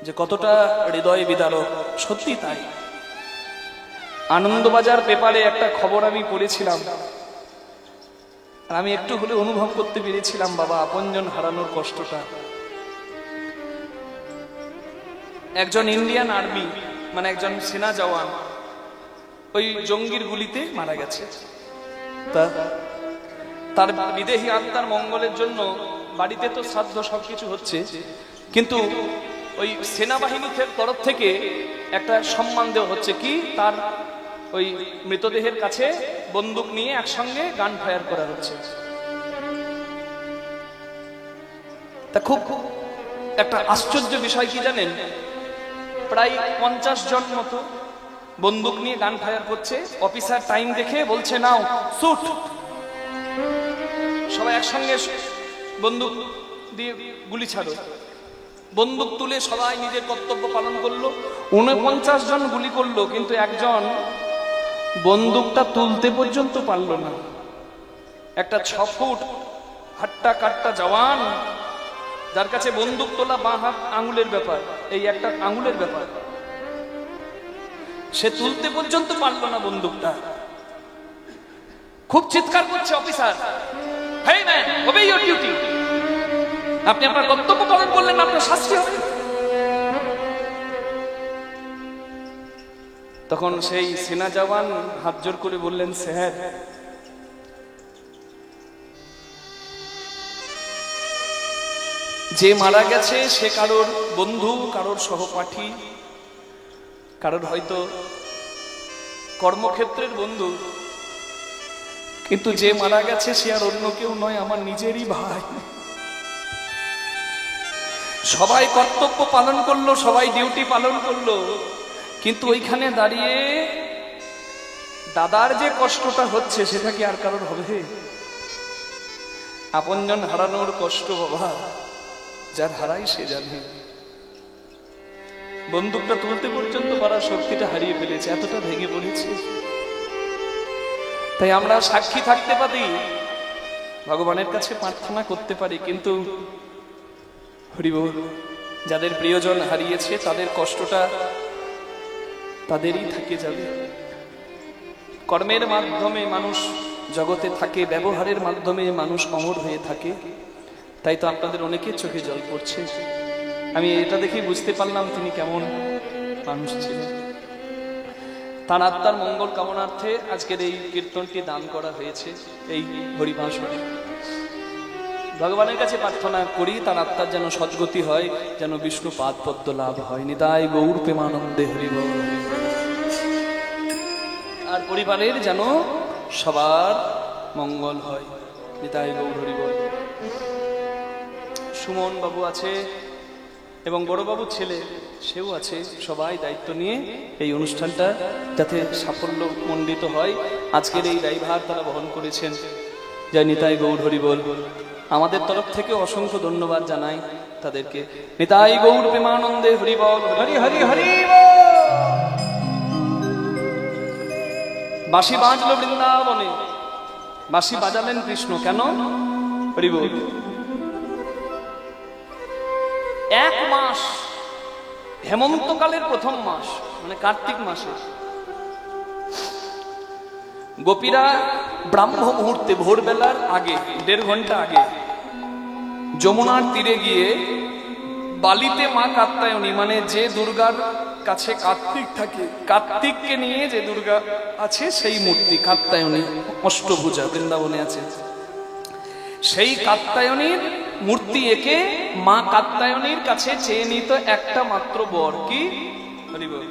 যে কতটা হৃদয় বিদারক। সত্যি তাই। আনন্দবাজার পেপারে একটা খবর আমি পড়েছিলাম, আর আমি একটু হলে অনুভব করতে পেরেছিলাম বাবা আপনজন হারানোর কষ্টটা। একজন ইন্ডিয়ান আর্মি মানে একজন সেনা জওয়ান ওই জঙ্গির গুলিতে মারা গেছে। তার বিদেহী আত্মার মঙ্গলের জন্য বাড়িতে তো শ্রাদ্ধ সবকিছু হচ্ছে, কিন্তু ওই সেনাবাহিনীর তরফ থেকে একটা সম্মান দেওয়া হচ্ছে। কি? তার ওই মৃতদেহের কাছে বন্দুক নিয়ে একসঙ্গে গান ফায়ার করা হচ্ছে। তা খুব একটা আশ্চর্য বিষয় কি জানেন, প্রায় 50 জন মতো বন্দুক নিয়ে গান ফায়ার করছে। অফিসার টাইম দেখে বলছে নাও শুট। সবাই একসঙ্গে বন্দুক দিয়ে গুলি ছাড়ো। বন্দুক তুলে সবাই নিজের কর্তব্য পালন করলো। 49 জন গুলি করলো, কিন্তু একজন বন্দুকটা তুলতে পর্যন্ত পারল না। একটা 6 ফুট হাট্টা কাট্টা জওয়ান, যার কাছে বন্দুক তোলা বাঁ হাত আঙুলের ব্যাপার, এই একটা আঙুলের ব্যাপার, সে তুলতে পর্যন্ত পারল না বন্দুকটা। খুব চিৎকার করছে officer, hey man, obey your duty. আপনি আপনার কর্তব্য পালন করলেন, আপনার শাস্তি হবে। তখন সেই সেনা জওয়ান হাত জোর করে বললেন, স্যার, যে মারা গেছে সে কারোর বন্ধু, কারোর সহপাঠী, কারোর হয়তো কর্মক্ষেত্রের বন্ধু, কিন্তু যে মারা গেছে সে আর অন্য কেউ নয়, আমার নিজেরই ভাই। সবাই কর্তব্য পালন করলো, সবাই ডিউটি পালন করলো, কিন্তু ওইখানে দাঁড়িয়ে দাদার যে কষ্টটা হচ্ছে সেটা কি আর কারোর হবে? আপনজন হারানোর কষ্ট বাবা, যার হারাই সে জানে। বন্দুকটা তুলতে পর্যন্ত পারার শক্তিটা হারিয়ে ফেলেছে, এতটা ভেঙে পড়েছে। তাই আমরা সাক্ষী থাকতে পারি, ভগবানের কাছে প্রার্থনা করতে পারি, কিন্তু হরি বল, যাদের প্রিয়জন হারিয়েছে তাদের কষ্টটা তাদেরই থেকে যাবে। কর্মের মাধ্যমে মানুষ জগতে থাকে, ব্যবহারের মাধ্যমে মানুষ অমর হয়ে থাকে। তাই তো আপনাদের অনেকের চোখে জল পড়ছে। আমি এটা দেখে বুঝতে পারলাম তিনি কেমন মানুষ ছিলেন। তার আত্মার মঙ্গল কামনার্থে আজকের এই কীর্তনটি দান করা হয়েছে এই হরিভাষণে। ভগবানের কাছে প্রার্থনা করি তার আত্মার যেন সদ্গতি হয়, যেন বিষ্ণু পাদ পদ্ম লাভ হয়। নিতাই গৌর প্রেমানন্দে হরি বল। আর পরিবারের যেন সবার মঙ্গল হয়। নিতাই গৌর হরি বল। সুমন বাবু আছে এবং বড়বাবুর ছেলে সেও আছে, সবাই দায়িত্ব নিয়ে এই অনুষ্ঠানটা যাতে সাফল্য মণ্ডিত হয় আজকের এই দায়ভার তারা বহন করেছেন। জয় নিতাই গৌর হরি বল। আমাদের তরফ থেকে অসংখ্য ধন্যবাদ জানাই তাদেরকে। নিতাই গৌর প্রেমানন্দে হরি বল। হরি হরি হরি বল। বাঁশি বাজলো বৃন্দাবনে, বাঁশি বাজালেন কৃষ্ণ কেন? হরি বল। এক মাস, হেমন্তকালের প্রথম মাস মানে কার্তিক মাসে গোপীরা ব্রাহ্ম মুহূর্তে ভোরবেলার আগে 1.5 ঘন্টা আগে যমুনার তীরে গিয়ে বালিতে মা কাত্যায়নী মানে যে দুর্গার কাছে কার্তিক থাকে, কার্তিককে নিয়ে যে দুর্গা আছে সেই মূর্তি কাত্যায়নী অষ্টভুজা বৃন্দাবনে আছে, সেই কাত্যায়নীর মূর্তি এঁকে মা কাত্যায়নীর কাছে চেয়ে নিত একটা মাত্র বর। কি? হরি বল।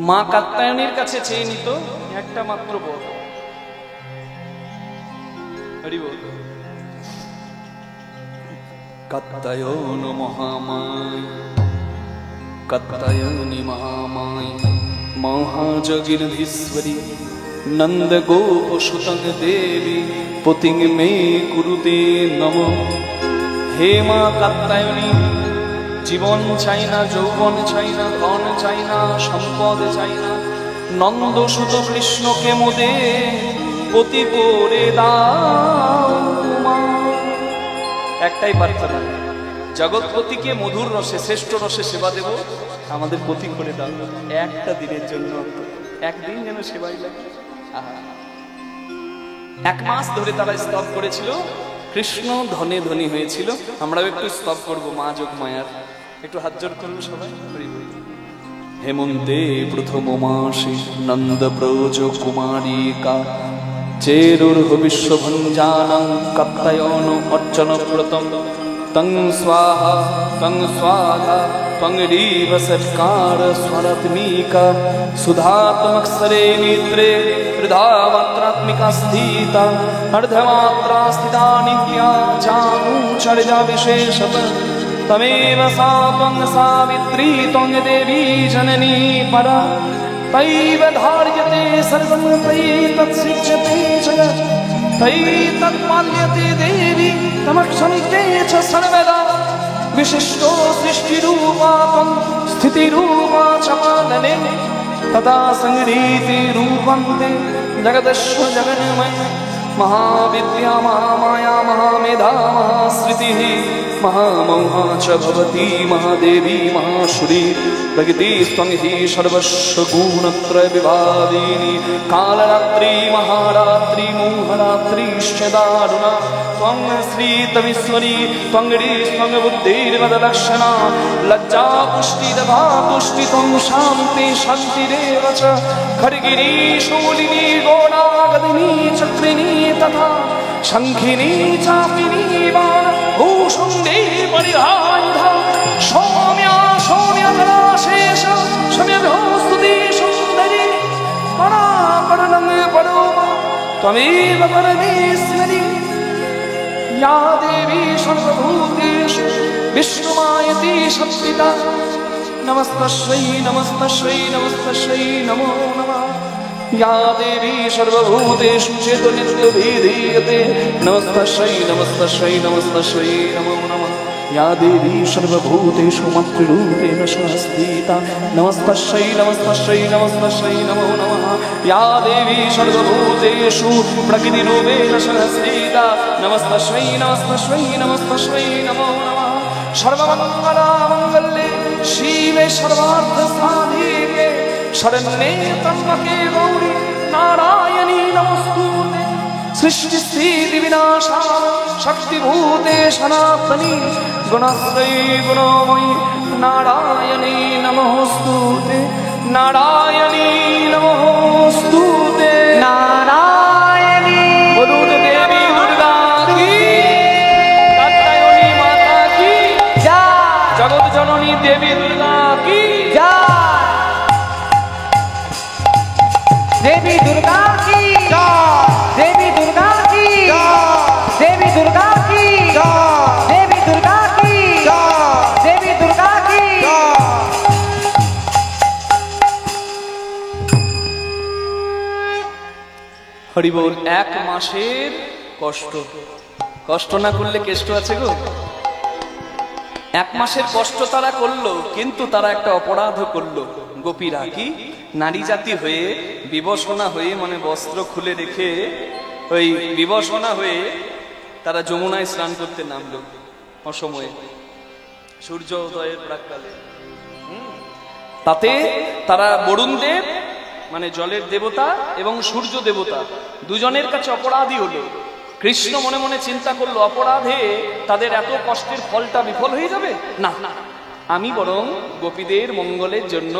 মা কাত্যায়নীর কাছে চেয়ে নিত একটা মাত্র বর। হরি বল। কাত্যায়ন মহামায়, কাত্যায়নী মহামায় মহাজগীর্ধীশ্বরী নন্দ গোপ সুতং দেবী পতিং মে কুরুতে নম। হে মা কাত্যায়নী, জীবন চাই না, যৌবন চাই না, ধন চাই না, সম্পদ চাই না, নন্দ সুত কৃষ্ণকে মোদে পতি করে দাও মা। একটাই প্রার্থনা, জগৎপতিকে মধুর রসে শ্রেষ্ঠ রসে সেবা দেব, আমাদের পতি করে দাও একটা দিনের জন্য, একদিন যেন সেবাই লাগে। এক মাস ধরে তারা স্তব করেছিল, কৃষ্ণ ধনে ধনী হয়েছিল। আমরাও একটু স্তব করবো মা যোগ মায়ার, একটু হাত জোর করবো সবাই। হেমন্তে প্রথম মাসে নন্দ ব্রজ কুমারিকা চেরুর্হ বিশ্বভঞ্জানং কাত্যায়ন অর্চন ব্রতম তং স্বাহা তং স্বাহা ত্বং रीव सत्कार स्वरात्मिका सुधात्मक्षरे नेत्रे हृदामात्रात्मिका स्थिता अर्धमात्रा स्थिता नित्या चानुचर्या विशेषत तमेव सा त्वं सावित्री त्वं देवी जननी परा तैव धार्यते सर्वं तयि तत्शिच्यते जगत् तयि तत्पाल्यते देवी तमक्षन्ते च सर्वदा विशिष्टो सृष्टिरूपा त्वं स्थितिरूपा च पालने तदा संगीति रूपं ते जगदश्व जगन्मय महाविद्या महामाया महामेधा महाश्रुतिः महामोहा च भवती महादेवी महाशुरी प्रकृतिस्त्वं हि सर्वस्व गुणत्रय विभाविनी कालरात्रि महारात्रि मोहरात्रिश्च दारुणा त्वं श्रीतमीश्वरी त्वं ह्रीस्त्वं बुद्धिर्मदलक्षणा लज्जा पुष्टिदभा पुष्टि त्वं शान्ति शान्तिरेव च खड्गिनी शूलिनी गोडागदिनी चक्रिणी तथा शङ्खिनी चापिनी भूषुण्डी परिधारिधा सौम्या सौम्यधराशेष शम्यभ्योस्तुति सुन्दरी परापरनं परोमा त्वमेव परमेश्वरी या देवी सर्वभूतेषु विष्णुमायति शक्तिता नमस्तस्यै नमस्तस्यै नमस्तस्यै नमो नमः या देवी सर्वभूतेषु चेतनित्यभिधीयते नमस्तस्यै नमस्तस्यै नमस्तस्यै नमो नमः या देवी सर्वभूतेषु मातृरूपेण संस्थिता नमस्तस्यै नमस्तस्यै नमस्तस्यै नमो नमः या देवी सर्वभूतेषु प्रकृतिरूपेण संस्थिता नमस्तस्यै नमस्तस्यै नमस्तस्यै नमो नमः सर्वमङ्गलमाङ्गल्ये शिवे সৃষ্টি স্থিতি বিনাশা শক্তিভূতে সনাতনী গুণশ্রী গুণময়ী নারায়ণী নমস্তুতে নারায়ণী নমস্তুতে নারায়ণী বলুন দেবী দুর্গা কি কাত্যায়নী মাতা কি জয় জগৎ জননী দেবী দুর্গা কি জয় দেবী দুর্গা কি জয় দেবী দুর্গা কি জয় দেবী দুর্গা কি জয় দেবী দুর্গা কি জয় দেবী দুর্গা কি জয় হরি বল। এক মাসের কষ্ট, কষ্ট না করলে কেষ্ট আছে গো। এক মাসের কষ্ট তারা করলো, কিন্তু তারা একটা অপরাধ করলো। গোপীরা কি নারী জাতি হয়ে বিবসনা হয়ে, মানে বস্ত্র খুলে রেখে ওই বিবসনা হয়ে তারা যমুনায় স্নান করতে নামলো অসময়ে, সূর্য উদয়ের প্রাক্কালে। তাতে তারা বরুণ দেব মানে জলের দেবতা এবং সূর্য দেবতা দুজনের কাছে অপরাধী হলো। কৃষ্ণ মনে মনে চিন্তা করলো, অপরাধে তাদের এত কষ্টের ফলটা বিফল হয়ে যাবে না, আমি বরং গোপীদের মঙ্গলের জন্য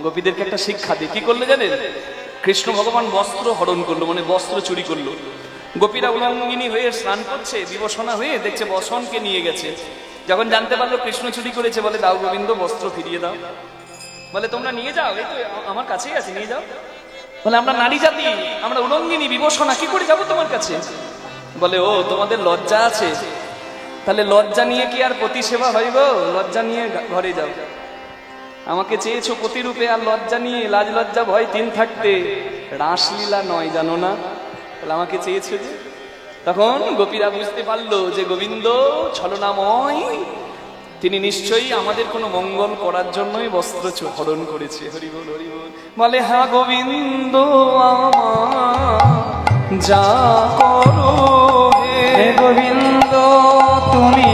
গোপীদেরকে একটা শিক্ষা দিই। কি করলে জানেন? কৃষ্ণ ভগবান বস্ত্র হরণ করলো, মানে বস্ত্র চুরি করলো। গোপীরা উলঙ্গিনী হয়ে স্নান করছে, বিবসনা হয়ে দেখছে বসনকে নিয়ে গেছে। যখন জানতে পারলো কৃষ্ণ চুরি করেছে, বলে দাও গোবিন্দ বস্ত্র ফিরিয়ে দাও। বলে তোমরা নিয়ে যাও, এই তো আমার কাছেই আছে, নিয়ে যাও। বলে আমরা নারী জাতি, আমরা উলঙ্গিনী বিবসনা, কি করে যাবো তোমার কাছে? বলে ও তোমাদের লজ্জা আছে, তাহলে লজ্জা নিয়ে কি আর পতি সেবা হয় গো? লজ্জা নিয়ে ঘরে যাও। আমাকে চেয়েছো পতিরূপে, আর লজ্জা নিয়ে লাজ লজ্জা ভয় তিন থাকতে রাসলীলা নয় জানো না? তাহলে আমাকে চেয়েছো যে। তখন গোপীরা বুঝতে পারলো যে গোবিন্দ ছলনাময়, তিনি নিশ্চয়ই আমাদের কোনো মঙ্গল করার জন্যই বস্ত্র হরণ করেছে। হরি বল হরি বল। বলে হ্যাঁ গোবিন্দ আমার যা করো হে গোবিন্দ তুমি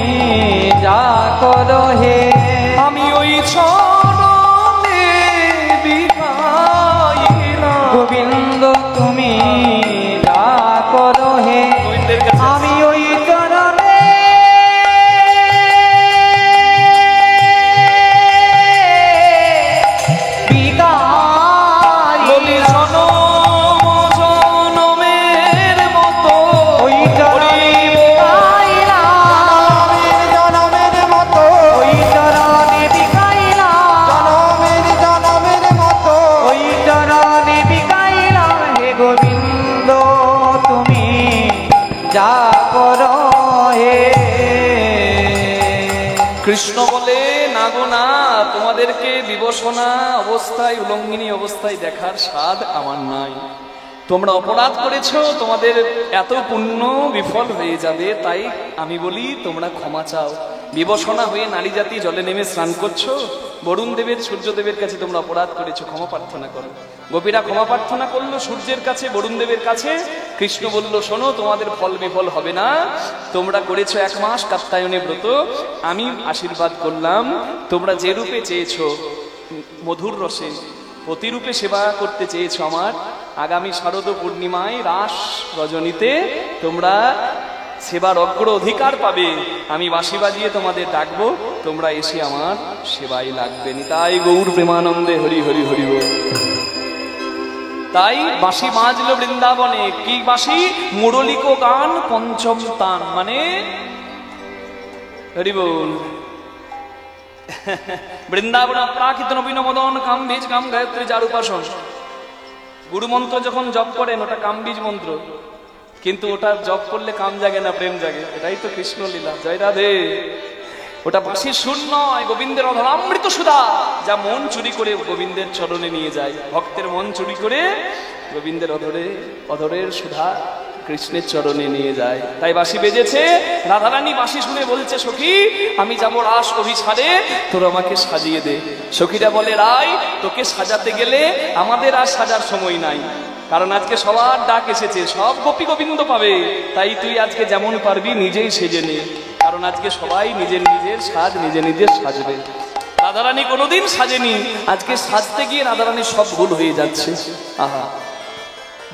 যা করো হে, আমি ওই চরণে বিকাইলাম। গোবিন্দ তুমি যা করো হে, গোবিন্দের কাছে আমি ওই চরণে বলি জনম জনমের মতো ওই চরণে বিকাইলাম, জনমের মতো ওই চরণে বিকাইলাম, জনমের মতো ওই চরণে বিকাইলাম। হে গোবিন্দ তুমি যা করো হে। কৃষ্ণ বলে না গো না, তোমাদেরকে বিবসনা অবস্থায় উলঙ্গিনী অবস্থায় দেখার স্বাদ আমার নাই। তোমরা অপরাধ করেছো, তোমাদের এত পুণ্য বিফল হয়ে যাবে, তাই আমি বলি তোমরা ক্ষমা চাও। বিবসনা হয়ে নারী জাতি জলে নেমে স্নান করছো, বরুণ দেবের সূর্যদেবের কাছে তোমরা অপরাধ করেছো, ক্ষমা প্রার্থনা করো। গোপীরা ক্ষমা প্রার্থনা করলো সূর্যের কাছে, বরুণ দেবের কাছে। কৃষ্ণ বলল শোনো, তোমাদের ফল বিফল হবে না, তোমরা করেছো 1 মাস কাত্যায়নী ব্রত, আমি আশীর্বাদ করলাম, তোমরা যে রূপে চেয়েছো মধুর রসে প্রতিরূপে সেবা করতে চেয়েছো আমার, আগামী শারদ পূর্ণিমায় রাস রজনীতে তোমরা সেবার অগ্র অধিকার পাবে। আমি বাঁশি বাজিয়ে তোমাদের ডাকবো, তোমরা এসে আমার সেবায় লাগবে। তাই গৌর প্রেমানন্দে হরি হরি হরি বল। তাই বাঁশি বাজলো বৃন্দাবনে। কি বাঁশি? মুরলিক গান পঞ্চম তান, মানে হরি বল। বৃন্দাবন প্রাকৃত নবীন মদন কাম বীজ কাম গায়ত্রী যার উপাসন। গুরু মন্ত্র যখন জপ করেন ওটা কামবীজ মন্ত্র, কিন্তু ওটা জপ করলে কাম জাগে না, প্রেম জাগে। এটাই তো কৃষ্ণ লীলা। জয় রাধে। ওটা বাঁশির সুর নয়, গোবিন্দের অধরামৃত সুধা, যা মন চুরি করে গোবিন্দের চরণে নিয়ে যায়। ভক্তের মন চুরি করে গোবিন্দের অধরের সুধা কৃষ্ণের চরণে নিয়ে যায়। তাই বাঁশি বেজেছে। রাধারানী বাঁশি শুনে বলছে সখী আমি যাবো রাস অভিসারে, তোর আমাকে সাজিয়ে দে। সখীরা বলে রাই তোকে সাজাতে গেলে আমাদের আর সাজার সময় নাই, কারণ আজকে সবার ডাক এসেছে, সব গোপী গোবিন্দ পাবে। তাই তুই আজকে যেমন পারবি নিজেই সেজে নে, কারণ আজকে সবাই নিজের নিজের সাজ নিজে সাজবে। রাধারানী কোনোদিন সাজেনি, আজকে সাজতে গিয়ে রাধারানীর সব ভুল হয়ে যাচ্ছে। আহা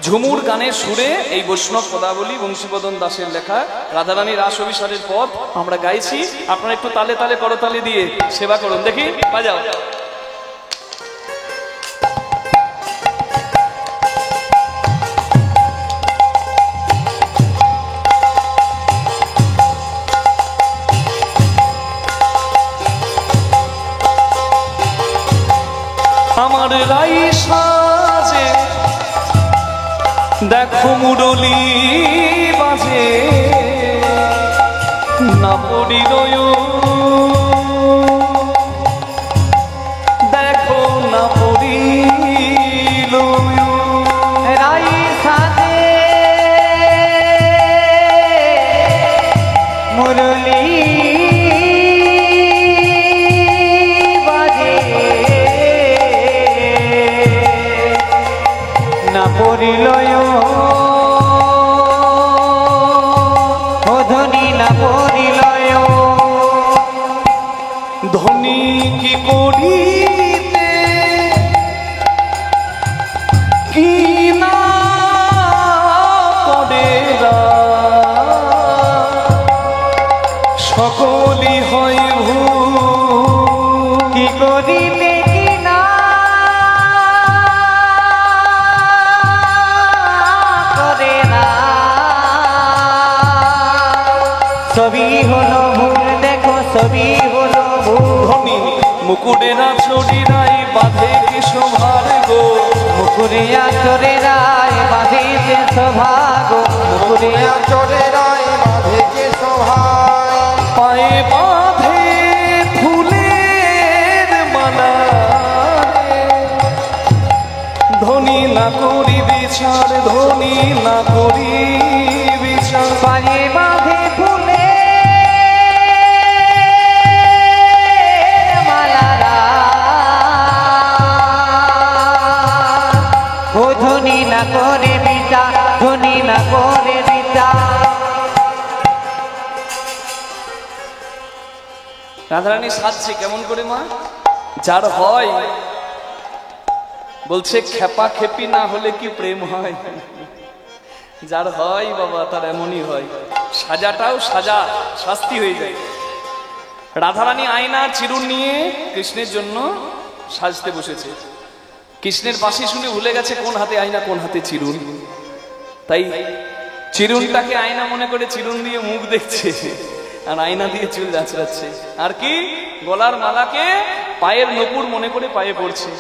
ঝুমুর গানের সুরে এই বৈষ্ণব পদাবলী বংশীবদন দাসের লেখা রাধারানী রাস অভিসারের পদ আমরা গাইছি। আপনারা একটু তালে তালে করতালি দিয়ে সেবা করুন, দেখি বাজাও। আমার রাই সাজে দেখো মুরলি বাজে না পড়িল দেখো না পড়িল রাই সাজে মুরলি বাজে না পড়িল ধনী না পড়িল ধনী কি করিতে কি না করে সকলই হয় ভুল কি করিলে কি না করে না সবই হলো ভুল দেখো সবই হলো ভুল ধনী মুকুটেরা চড়িরাই বাঁধে কি শোভার গো মুকুরিয়া চরে রায় বাঁধিতে সভাগ মুকুরিয়া চড়ে রায় বাঁধে কে সভায় পায়ে বাঁধে ফুলের মালা ধনী না করি বিচার ধনী না করি বিচার পায়ে বাঁধে ফুলে মালারা ও ধনী না করে বিচার ধনী না করে বিচার রাধারানী সাজছে কেমন করে মা? যার হয় বলছে খেপা খেপি না হলে কি প্রেম হয়? যার হয় বাবা তার এমনই হয়, সাজাটাও সাজা শাস্তি হয়ে যায়। রাধারানী আয়না চিরুন নিয়ে কৃষ্ণের জন্য সাজতে বসেছে। কৃষ্ণের বাঁশি শুনে ভুলে গেছে কোন হাতে আয়না কোন হাতে চিরুন, তাই চিরুনটাকে আয়না মনে করে চিরুন দিয়ে মুখ দেখছে আর আয়না দিয়ে চুল আঁচড়াচ্ছে, আর কি গলার মালাকে পায়ের নপুর মনে করে পায়ে পড়ছে।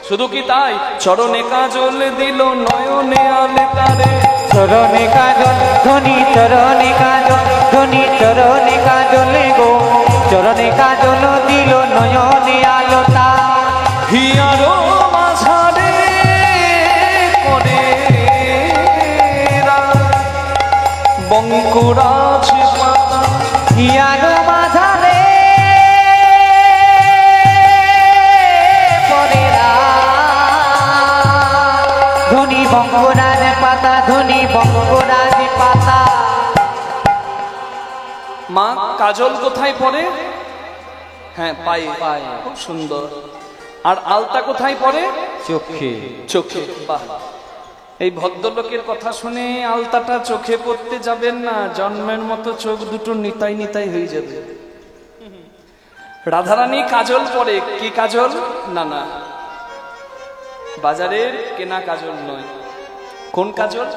শুধু কি তাই, চরণে কাজল দিল নয়নে আলে তারে চরণে কাজল ধনী চরণে কাজল ধনী চরণে কাজল গো চরণে কাজল দিল নয়নে আলোতা হিয়ারো মাঝারে করে বঙ্কুরাজ পাতা হিয়ারো মাঝারে পরে ধনী বঙ্গরাজ পাতা ধনী বঙ্গরাজ পাতা। মা কাজল কোথায় পড়ে? হ্যাঁ পায়ে, পায়ে খুব সুন্দর। আর আলতা কোথায় পড়ে? চোখে চোখে। বাহ, এই ভদ্রলোকের কথা শুনে আলতাটা চোখে পড়তে যাবেন না, জন্মের মতো চোখ দুটো নিতাই নিতাই হয়ে যাবে। রাধারানী কাজল পরে, কি কাজল? না না, বাজারের কেনা কাজল নয়। কোন কাজল?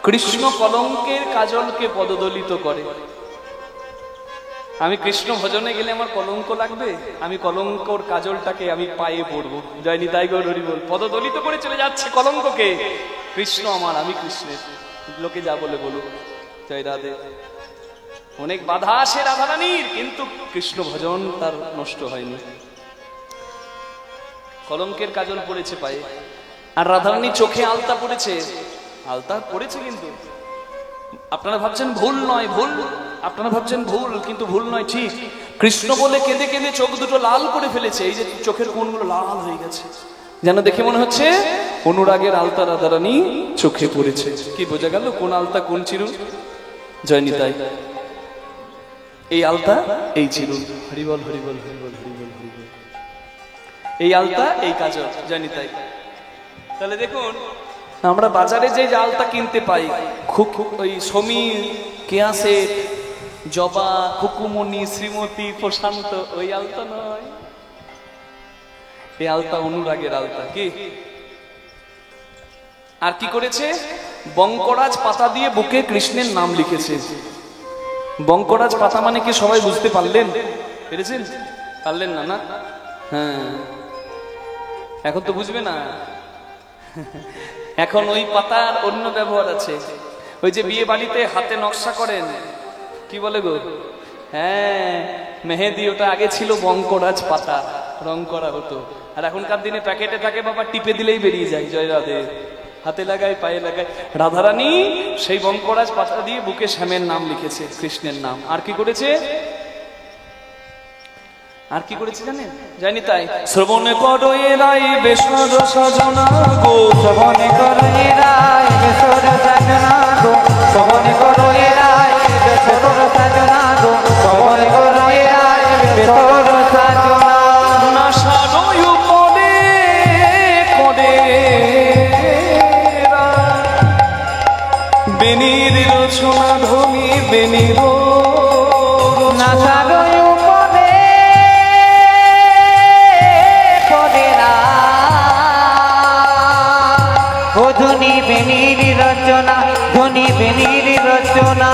কৃষ্ণ কলঙ্কের কাজলকে পদদলিত করে। আমি কৃষ্ণ ভজনে গেলে আমার কলঙ্ক লাগবে? আমি কলঙ্কর কাজলটাকে আমি পায়ে পড়বো। জয় নিতাই গৌর হরি বল। পদদলিত করে চলে যাচ্ছে কলঙ্ককে। কৃষ্ণ আমার, আমি কৃষ্ণের। লোকে যা বলে বলুক, জয় রাধে। অনেক বাধা আসে রাধারানীর, কিন্তু কৃষ্ণ ভজন তার নষ্ট হয়নি। কলঙ্কের কাজল পড়েছে পায়ে, আর রাধারানী চোখে আলতা পড়েছে। আলতা পড়েছে কিন্তু আপনারা ভাবছেন ভুল নয়, ভুল আপনারা ভাবছেন ভুল, কিন্তু ভুল নয়, ঠিক। কৃষ্ণ বলে কেঁদে কেঁদে চোখ দুটো লাল করে ফেলেছে। এই যে চোখের কোণগুলো লাল হয়ে গেছে, যেন দেখে মনে হচ্ছে অনুরাগের আলতা রাধারানী চোখে পড়েছে। কি বোঝা গেল কোন আলতা কোন চিরুন? জয় নিতাই। এই আলতা এই চিরুন। হরিবল হরিবল হরিবল হরিবল হরিবল। এই আলতা এই কাজল। জয় নিতাই। তাহলে দেখুন আমরা বাজারে যে আলতা কিনতে পাই, ওই সমীর, কেয়াসেট, জবা, খুকুমণি, শ্রীমতী, প্রশান্ত, ওই আলতা নয়, এই আলতা অনুরাগের আলতা। কি আর কি করেছে? বঙ্করাজ পাতা দিয়ে বুকে কৃষ্ণের নাম লিখেছে। বঙ্করাজ পাতা মানে কি সবাই বুঝতে পারলেন? পেরেছেন? পারলেন না? না, হ্যাঁ, এখন তো বুঝবে না। এখন ওই পাতার অন্য ব্যবহার আছে। ওই যে বিয়ে বাড়িতে হাতে নকশা করেন, কি বলে গো? হ্যাঁ, মেহেদি। ওটা আগে ছিল বঙ্করাজ পাতা, রং করা হতো। আর এখনকার দিনে প্যাকেটে থাকে বাবা, টিপে দিলেই বেরিয়ে যায়। জয় রাধে। হাতে লাগায়, পায়ে লাগায়। রাধারানী সেই বঙ্করাজ পাতা দিয়ে বুকে শ্যামের নাম লিখেছে, কৃষ্ণের নাম। আর কি করেছে? আর কি করেছে জানেন? জানি তাই। শ্রবণ করো এরাই বেসর সজনা গো, শ্রবণ করো এরাই বেসর সজনা গো, শ্রবণ করো এরাই বেসর সজনা গো, শ্রবণ করো এরাই বেসর সজনা। নাশারই উপরে করে বেনির রচনা ধ্বনি, বেনির নাশারই উপরে করে ও ধ্বনি বেনির রচনা, ধ্বনি বেনির রচনা।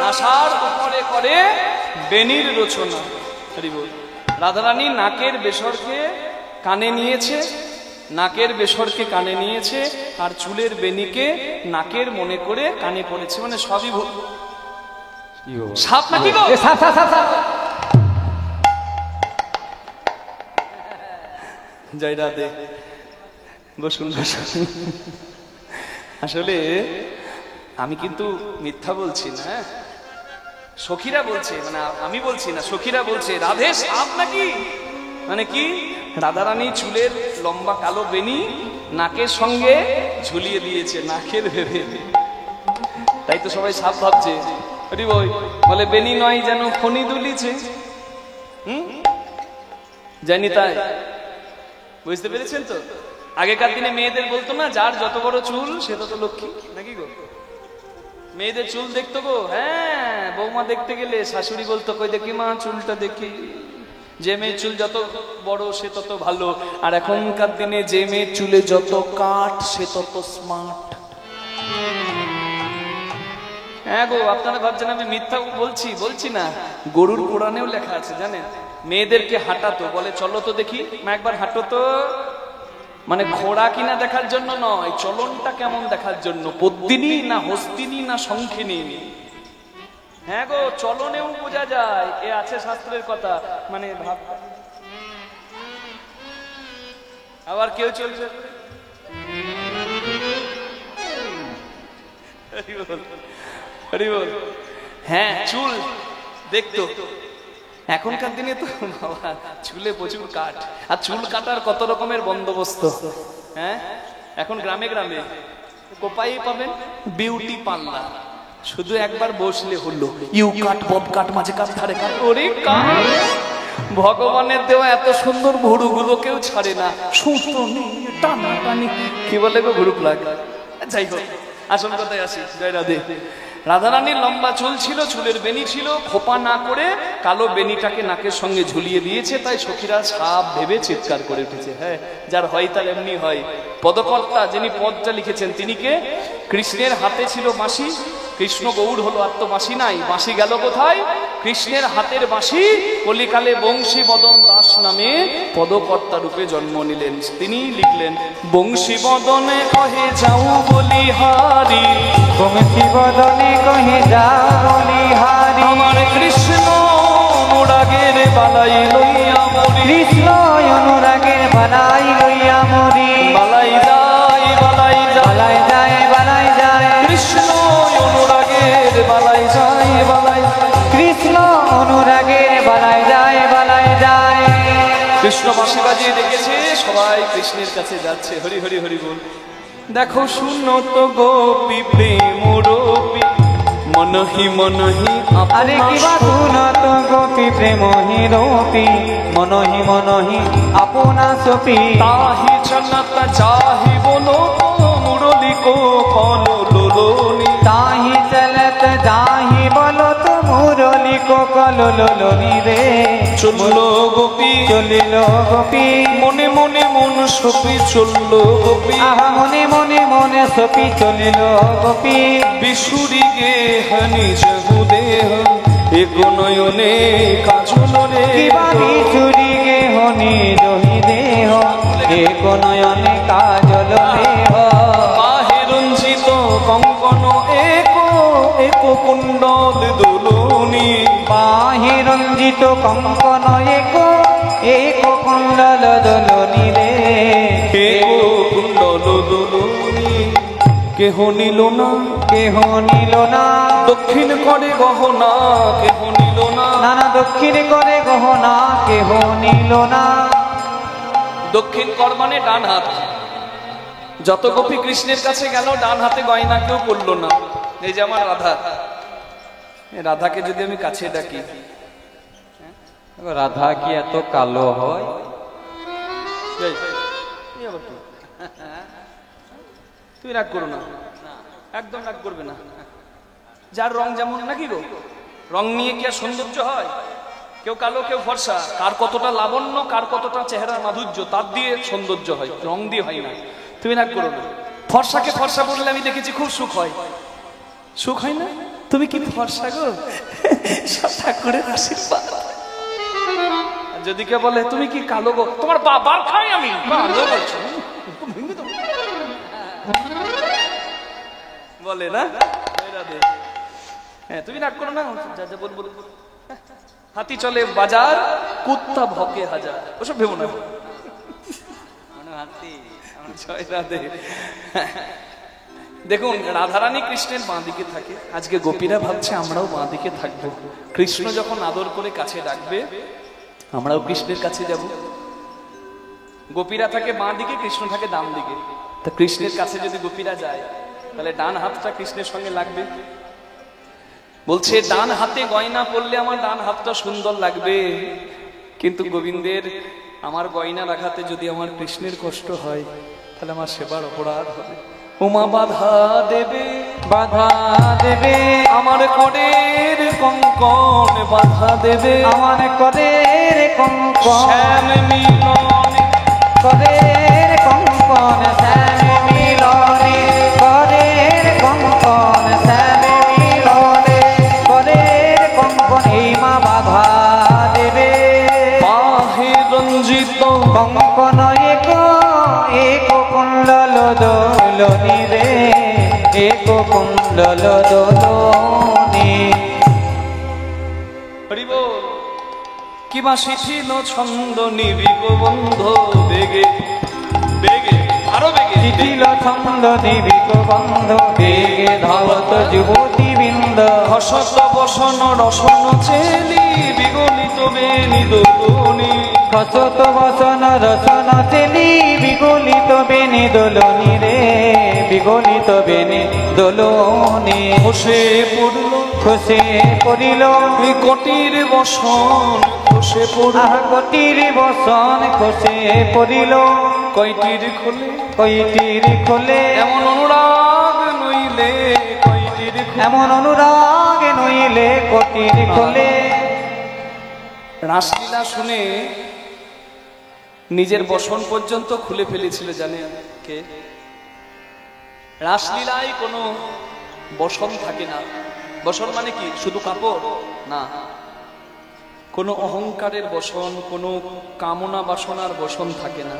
নাসার উপরে করে বেনির রচনা। রাধারানী নাকের বেসরকে কানে নিয়েছে, নাকের বেসরকে কানে নিয়েছে, আর চুলের বেনিকে নাকের মনে করে কানে পড়েছে। মানে সবই সাপ নাকি গো? জয় রাধে। বসুন বসুন। আসলে আমি কিন্তু মিথ্যা বলছি না, সখীরা বলছে, মানে আমি বলছি না, সখীরা বলছে রাধে সাপ নাকি। মানে কি? রাধারানী চুলের লম্বা কালো বেনি নাকের সঙ্গে ঝুলিয়ে দিয়েছে, নাকের ভেবে। তাই তো সবাই সাপ ভাবছে। বলে বেনি নয় যেন ফণি দুলিছে। জানি তাই। বুঝতে পেরেছেন তো? আগেকার দিনে মেয়েদের বলতো না, যার যত বড় চুল সে তত লক্ষ্মী, নাকি গো? মেয়েদের চুল দেখতো গো। হ্যাঁ, বৌমা দেখতে গেলে শাশুড়ি বলতো, কই দেখি মা চুলটা দেখি। যে মেয়ের চুল যত বড় সে তত ভালো। আর এখনকার দিনে যে মেয়ের চুলে যত কাট সে তত স্মার্ট। হ্যাঁ গো, আপনারা ভাবছেন আমি মিথ্যা বলছি, বলছি না। গরুর পুরাণেও লেখা আছে জানেন, মেয়েদেরকে হাঁটাতো, বলে চলো তো দেখি মা একবার হাঁটো তো। মানে ঘোড়া কিনা দেখার জন্য নয়, চলনটা কেমন দেখার জন্য। পদ্মিনী না হস্তিনী না শঙ্খিনী। হ্যাঁ গো, চলনেও বোঝা যায়। এ আছে শাস্ত্রের কথা। মানে ভাব। আবার কেউ চলছে, হ্যাঁ চুল দেখতো। এখনকার দিনে তো বাবা চুলে প্রচুর কাট, আর চুল কাটার কত রকমের বন্দোবস্ত। হ্যাঁ, এখন গ্রামে গ্রামে কোপাই পাবেন বিউটি পার্লার। শুধু একবার বসলে হলো, ইউ কাট, বব কাট, মাঝে কাট, ধারে কাট। ওরে কাট! ভগবানের দেওয়া এত সুন্দর ভুরু গুলো কেউ ছাড়ে না, সুতো টানা টানি, কি বলে গো, গ্রুপ লাগ। যাই হোক, আসল কথায় আসি। জয় রাধে। রাধারানীর লম্বা চুল ছিল, চুলের বেনি ছিল, খোপা না করে কালো বেনিটাকে নাকের সঙ্গে ঝুলিয়ে দিয়েছে। তাই সখীরা সাপ ভেবে চিৎকার করে উঠেছে। হ্যাঁ, যার হয় তার এমনি হয়। পদকর্তা যিনি পদটা লিখেছেন তিনি কে? কৃষ্ণের হাতে ছিল বাঁশি। কৃষ্ণ গৌর হলো, আর তো বাঁশি নাই। বাঁশি গেল কোথায়? কৃষ্ণের হাতের বাঁশি কলিকালে বংশী বদন দাস নামে পদকর্তা রূপে জন্ম নিলেন। তিনি লিখলেন, বংশী বদনে কহে যাও বলিহারি, বংশী বদনে কহে যাও বলিহারি। আমার কৃষ্ণ অনুরাগের বালাই লইয়া মরি, কৃষ্ণ অনুরাগের বালাই লইয়া মরি। বালাই যায়, বালাই যায়, বালাই যায়, বালাই যায়। কৃষ্ণ অনুরাগের বালাই যায়, বালাই যায়। কৃষ্ণ অনুরাগের বালাই যায়, বালাই যায়। কৃষ্ণ বাঁশি বাজিয়ে ডেকেছে, সবাই কৃষ্ণের কাছে যাচ্ছে। হরি হরি হরি বল। দেখো শুনো তো গোপী প্রেম রূপী, মনহি মনহি আরে কিবা শুনো তো গোপী প্রেম হিরোপি, মনহি মনহি আপনা সপি। তাহি জনতা চাহি বলো লোলনি রে চলল গোপী চলিল গোপী মনে মনে মন সপি চলল গোপী আহা মনে মনে মনে সপি চলিল গোপী বিশুরি গে নিজ দেহ এক নয়নে কাজল রে কিবা বিচুরি গে হনি রহি দেহ এক নয়নে কাজল দেহ বাহে রঞ্জিত কঙ্কন এক এক কুণ্ডল দোলনি বাহি রঞ্জিত কঙ্কন এক এক কুণ্ডল দোলনি রে এক কুণ্ডল দোলনি কেহ নিল না কেহ নিল না দক্ষিণ করে গহনা কেহ নিল না নানা দক্ষিণ করে গহনা কেহ নিল না দক্ষিণ কর মানে ডান হাত যত গোপী কৃষ্ণের কাছে গেল ডান হাতে গয়না কেউ করলো না এই যে আমার রাধা রাধাকে যদি আমি কাছে ডাকি রাধা কি এত কালো হয় তুই রাগ করো না একদম রাগ করবে না যার রং যেমন নাকি গো রং নিয়ে কি আর সৌন্দর্য হয় কেউ কালো কেউ ফর্সা কার কতটা লাবণ্য কার কতটা চেহারার মাধুর্য তার দিয়ে সৌন্দর্য হয় রং দিয়ে হয় না তুমি রাগ করো না ফর্সাকে ফর্সা বললে আমি দেখেছি খুব সুখ হয় সুখ হয় না তুমি কি ফর্সা গো সব ঠাকুরের আশীর্বাদ আর যদি কেউ বলে তুমি কি কালো গো তোমার বাবার খাই আমি কালো বলছো বলে না হ্যাঁ তুমি রাগ করো না যা যা বল বল হাতি চলে বাজার কুত্তা ভকে হাজার ওসব ভেবো না জয় রাধে দেখুন রাধারানী কৃষ্ণের বাঁ দিকে থাকে আজকে গোপীরা ভাবছে আমরাও বাঁ দিকে থাকবো কৃষ্ণ যখন আদর করে কাছে ডাকবে আমরাও কৃষ্ণের কাছে যাব গোপীরা থাকে বাঁ দিকে কৃষ্ণ থাকে ডান দিকে তা কৃষ্ণের কাছে যদি গোপীরা যায় তাহলে ডান হাতটা কৃষ্ণের সঙ্গে লাগবে বলছে ডান হাতে গয়না পরলে আমার ডান হাতটা সুন্দর লাগবে কিন্তু গোবিন্দের আমার গয়না রাখাতে যদি আমার কৃষ্ণের কষ্ট হয় তাহলে আমার সেবার অপরাধ হবে উমা বাধা দেবে বাধা দেবে আমার করের কঙ্কন বাধা দেবে আমার করের কঙ্কন শ্যাম মিলনে করের কঙ্কন শ্যাম মিলনে করের কঙ্কন শ্যাম মিলনে করের কঙ্কন এই মা বাধা দেবে বাহে রঞ্জিত কঙ্কন এক এক কুণ্ডল দোলনি রে এক কুণ্ডল দোলনি হরিব কিবা শিথিল ছন্দ নিবিক বন্ধ বেগে বেগে আরো বেগে শিথিল ছন্দ নিবিক বন্ধ বেগে ধাবত যুবতী বৃন্দ হসত বসন রসন চেলি বিগলিত বেনি দোলনি হসত বসন রসন চেলি বিগলিত বেনি দোলনি রে বিগলিত বেনি দোলনি খসে পড়ল খসে পড়িল এই কটির বসন খসে পড়ল আহ কটির বসন খসে পড়িল কয়টির খোলে কইটির খোলে এমন অনুরাগ নইলে কয়টির খোলে এমন অনুরাগ নইলে কটির খোলে রাসলীলা শুনে নিজের বসন পর্যন্ত খুলে ফেলেছিল জানে কে রাসলীলায় কোনো বসন থাকে না বসন মানে কি শুধু কাপড় না কোনো অহংকারের বসন কোনো কামনা বাসনার বসন থাকে না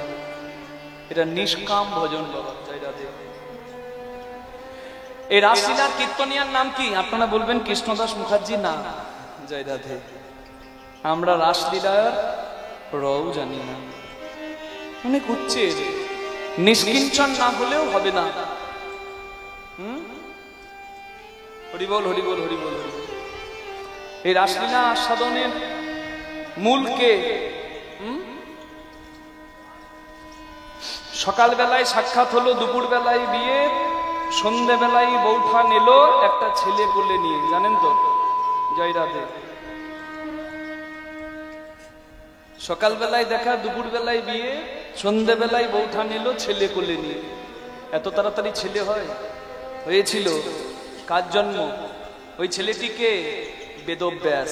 এটা নিষ্কাম ভজন বাবা জয় রাধে এই রাসলীলার কীর্তনিয়ার নাম কি আপনারা বলবেন কৃষ্ণদাস মুখার্জি না জয় রাধে আমরা রাসলীলার রও জানি না অনেক উচ্চের নিষ্কিঞ্চন না হলেও হবে না হরিবল হরিবল হরিবল হরিবল এই রাসলীলা আস্বাদনের মূলকে সকাল বেলায় সাক্ষাৎ হলো দুপুর বেলায় বিয়ে সন্ধে বেলায় বৌঠা নিল একটা ছেলে কোলে নিয়ে জানেন তো জয় রাধে সকাল বেলায় দেখা দুপুর বেলায় বিয়ে সন্ধে বেলায় বৌঠা নিল ছেলে কোলে নিয়ে এত তাড়াতাড়ি ছেলে হয় হয়েছিল কার জন্ম ওই ছেলেটিকে বেদব্যাস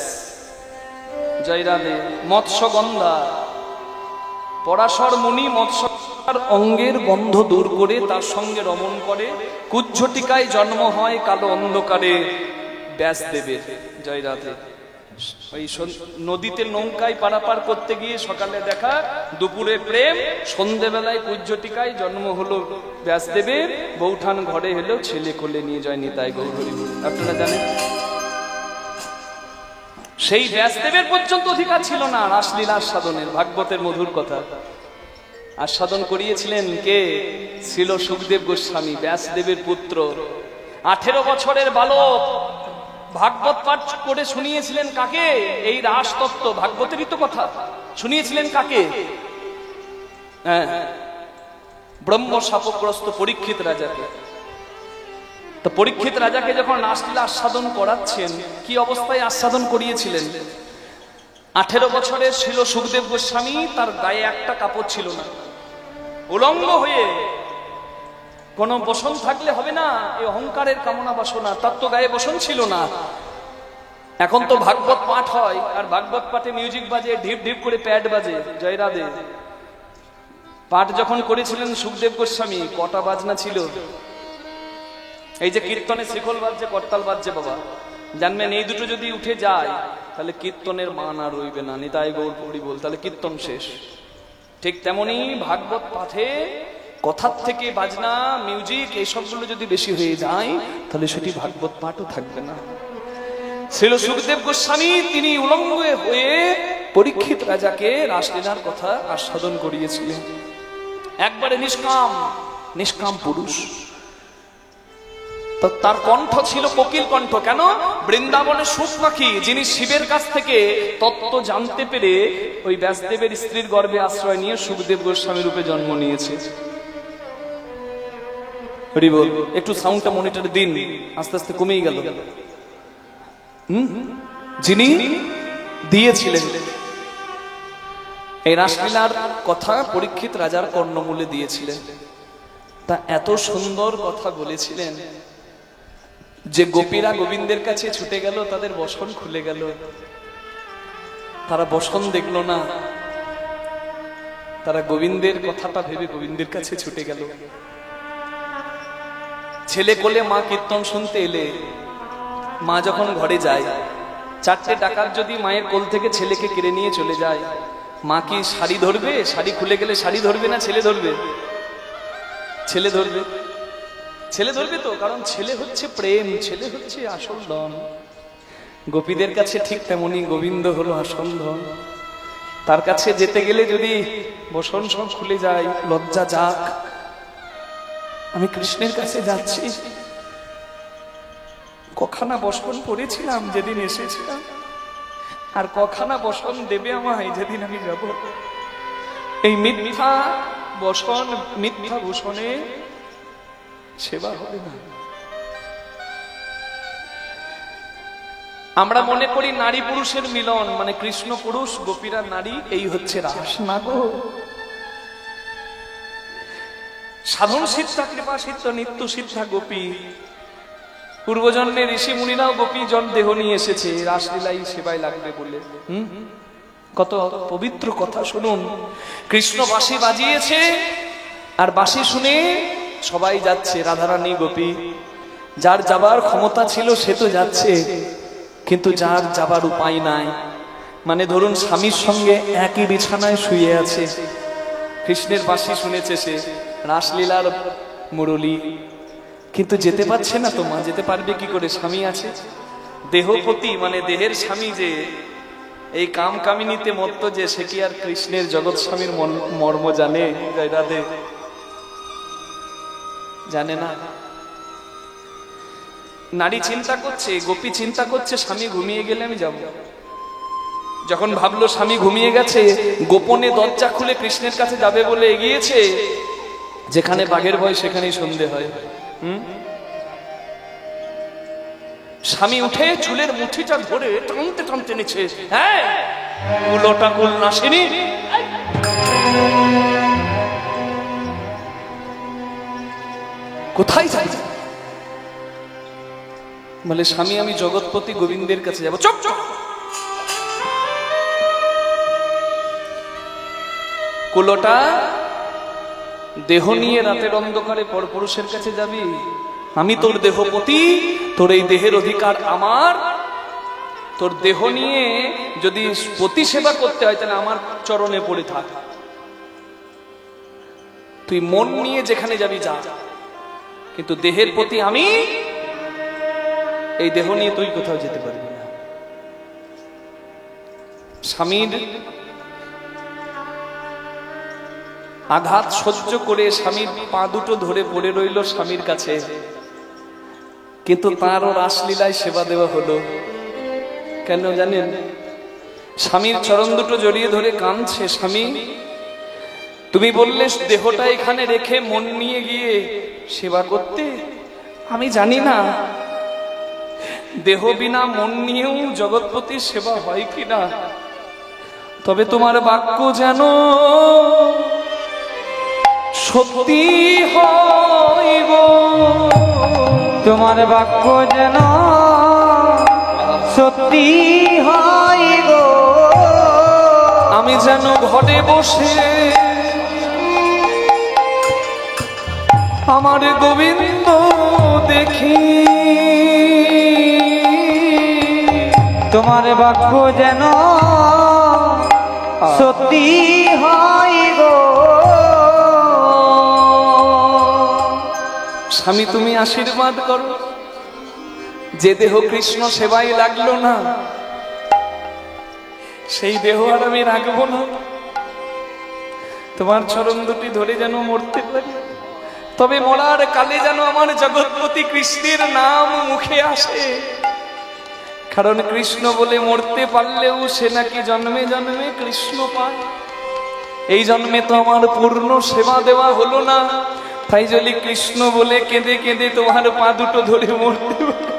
জয় রাধে। মৎস্যগন্ধা, পরাশর মুনি মৎস্যর অঙ্গের গন্ধ দূর করে তার সঙ্গে রমণ করে। কুজ্ঝটিকায় জন্ম হয় কালো অন্ধকারে ব্যাসদেবের। জয় রাধে। ওই নদীতে নৌকায় পারাপার করতে গিয়ে সকালে দেখা, দুপুরে প্রেম, সন্ধেবেলায় কুজ্ঝটিকায় জন্ম হলো ব্যাসদেবের। বৌঠান ঘরে এলো, ছেলে কোলে নিয়ে যায় নিতাই গৌর হরি বল। আপনারা জানেন সেই ব্যাসদেবের পর্যন্ত অধিকার ছিল না রাসলীলা আস্বাদনের। ভাগবতের মধুর কথা আস্বাদন করিয়েছিলেন কে? ছিল সুখদেব গোস্বামী, ব্যাসদেবের পুত্র। 18 বছরের বালক ভাগবত পাঠ করে শুনিয়েছিলেন কাকে? এই রাস তত্ত্ব, ভাগবতেরই তো কথা। শুনিয়েছিলেন কাকে? হ্যাঁ, ব্রহ্ম শাপগ্রস্ত পরীক্ষিত রাজাকে। তো পরীক্ষিত রাজাকে যখন রাসলীলা আস্বাদন করাচ্ছেন, কি অবস্থায় আস্বাদন করিয়েছিলেন? 18 বছরের ছিল সুখদেব গোস্বামী, তার গায়ে একটা কাপড় ছিল না, উলঙ্গ হয়ে। কোন বসন থাকলে হবে না, এই অহংকারের কামনা বাসনা, তার তো গায়ে বসন ছিল না। এখন তো ভাগবত পাঠ হয়, আর ভাগবত পাঠে মিউজিক বাজে, ঢিপ ঢিপ করে প্যাড বাজে। জয় রাধে। পাঠ যখন করেছিলেন সুখদেব গোস্বামী, কটা বাজনা ছিল? এই যে কীর্তনে শিখল বাজছে, করতাল বাজছে, বাবা জানবেন এই দুটো যদি উঠে যায় তাহলে কীর্তনের মান আর রইবে না। নিতাই গৌর হরি বল, তাহলে কীর্তন শেষ। ঠিক তেমনি ভাগবত পাঠে কথার থেকে বাজনা, মিউজিক, এইসবগুলো যদি বেশি হয়ে যায় তাহলে সেটি ভাগবত পাঠও থাকবে না। ছিল সুখদেব গোস্বামী, তিনি উলঙ্গ হয়ে পরীক্ষিত রাজাকে রাসলীলার কথা আস্বাদন করিয়েছিলেন। একবারে নিষ্কাম পুরুষ। তার কণ্ঠ ছিল কোকিল কণ্ঠ। কেন? বৃন্দাবনের সুখ পাখি, যিনি শিবের কাছ থেকে তত্ত্ব জানতে পেরে ওই ব্যাসদেবের স্ত্রীর গর্ভে আশ্রয় নিয়ে সুখদেব গোস্বামী রূপে জন্ম নিয়েছে। হরি বল। একটু সাউন্ডটা মনিটরে দিন, আস্তে আস্তে কমেই গেল। যিনি দিয়েছিলেন এই রাসলীলার কথা পরীক্ষিত রাজার কর্ণমূলে দিয়েছিলেন। তা এত সুন্দর কথা বলেছিলেন যে গোপীরা গোবিন্দের কাছে ছুটে গেল, তাদের বসন খুলে গেল। তারা বসন দেখলো না, তারা গোবিন্দের কথাটা ভেবে গোবিন্দের কাছে ছুটে গেল। ছেলে কোলে মা কীর্তন শুনতে এলে, মা যখন ঘরে যায়, 4টে ডাকাত যদি মায়ের কোল থেকে ছেলেকে কেড়ে নিয়ে চলে যায়, মা কি শাড়ি ধরবে? শাড়ি খুলে গেলে শাড়ি ধরবে না ছেলে ধরবে? ছেলে ধরবে। ছেলে ধরবে তো, কারণ ছেলে হচ্ছে প্রেম, ছেলে হচ্ছে আসল ধন। গোপীদের কাছে ঠিক তেমনি গোবিন্দ হলো আসল ধন। তার কাছে যেতে গেলে যদি বসন সব খুলে যায়, লজ্জা যাক, আমি কৃষ্ণের কাছে যাচ্ছি। কখানা বসন পড়েছিলাম যেদিন এসেছিলাম, আর কখানা বসন দেবে আমায় যেদিন আমি যাব। এই মিথ্যা বসন, মিথ্যা ভূষণে সেবা হবে না। আমরা মনে করি নারী পুরুষের মিলন মানে কৃষ্ণ পুরুষ, গোপীরা নারী, এই হচ্ছে রাস। না গো, সাধন সিদ্ধা, কৃপা সিদ্ধ, নিত্য সিদ্ধা গোপী। পূর্বজন্মে ঋষি মুনিরাও গোপী জন দেহ নিয়ে এসেছে রাসলীলাই সেবায় লাগবে বলে। কত পবিত্র কথা শুনুন। কৃষ্ণ বাঁশি বাজিয়েছে, আর বাঁশি শুনে সবাই যাচ্ছে, রাধারানী গোপী। যার যাবার ক্ষমতা ছিল সে তো যাচ্ছে, কিন্তু যার যাবার উপায় নাই, মানে ধরুন স্বামীর সঙ্গে একই বিছানায় শুয়ে আছে, কৃষ্ণের বাঁশি শুনেছে সে, রাসলীলার মুরলী, কিন্তু যেতে পারছে না। তো মা যেতে পারবে কি করে? স্বামী আছে। দেহপতি মানে দেহের স্বামী যে এই কাম কামিনীতে মত্ত, যে সে কি আর কৃষ্ণের জগৎ স্বামীর মর্ম জানে? জয় রাধে। জানে না। নারী চিন্তা করছে, গোপী চিন্তা করছে, স্বামী ঘুমিয়ে গেলে আমি যাব। যখন ভাবলো স্বামী ঘুমিয়ে গেছে, গোপনে দরজা খুলে কৃষ্ণের কাছে যাবে বলে এগিয়েছে। যেখানে বাঘের ভয় সেখানেই সন্ধে হয়। স্বামী উঠে চুলের মুঠিটা ধরে টানতে টানতে নিচ্ছে। হ্যাঁ, কুলোটা কুল নাসিনি, কোথায় যাই? বলে স্বামী আমি জগৎপতি গোবিন্দের কাছে যাব। চুপ চুপ, কুলোটা দেহ নিয়ে রাতের অন্ধকারে পরপুরুষের কাছে যাবি? আমি তোর দেহপতি, তোর এই দেহের অধিকার আমার। তোর দেহ নিয়ে যদি পতি সেবা করতে হয় তাহলে আমার চরণে পড়ে থাক। তুই মন নিয়ে যেখানে যাবি যা, কিন্তু দেহের প্রতি আমি, এই দেহ নিয়ে তুই কোথাও যেতে পারবি না। স্বামীর আঘাত সহ্য করে স্বামীর পা দুটো ধরে পড়ে রইল স্বামীর কাছে, কিন্তু তারও রাসলীলায় সেবা দেওয়া হলো। কেন জানেন? স্বামীর চরণ দুটো জড়িয়ে ধরে কাঁদছে, স্বামী তুমি বললে দেহটা এখানে রেখে মন নিয়ে গিয়ে সেবা করতে। আমি জানি না দেহ বিনা মন নিয়েও জগৎপতির সেবা হয় কিনা, তবে তোমার বাক্য যেন সত্যি হয় গো, তোমার বাক্য যেন সত্যি হয় গো। আমি যেন ঘরে বসে আমার গোবিন্দ দেখি, তোমার বাক্য যেন সত্যি হয় গো। স্বামী তুমি আশীর্বাদ করো, যে দেহ কৃষ্ণ সেবাই লাগলো না সেই দেহ আর আমি রাখবো না। তোমার চরণ দুটি ধরে যেন মরতে পারি, তবে মরার কালে যেন আমার জগৎপতি কৃষ্ণের নাম মুখে আসে। কারণ কৃষ্ণ বলে মরতে পারলেও সে নাকি জন্মে জন্মে কৃষ্ণ পায়। এই জন্মে তো আমার পূর্ণ সেবা দেওয়া হলো না, তাই যদি কৃষ্ণ বলে কেঁদে কেঁদে তোমার পা দুটো ধরে মরতে পারি,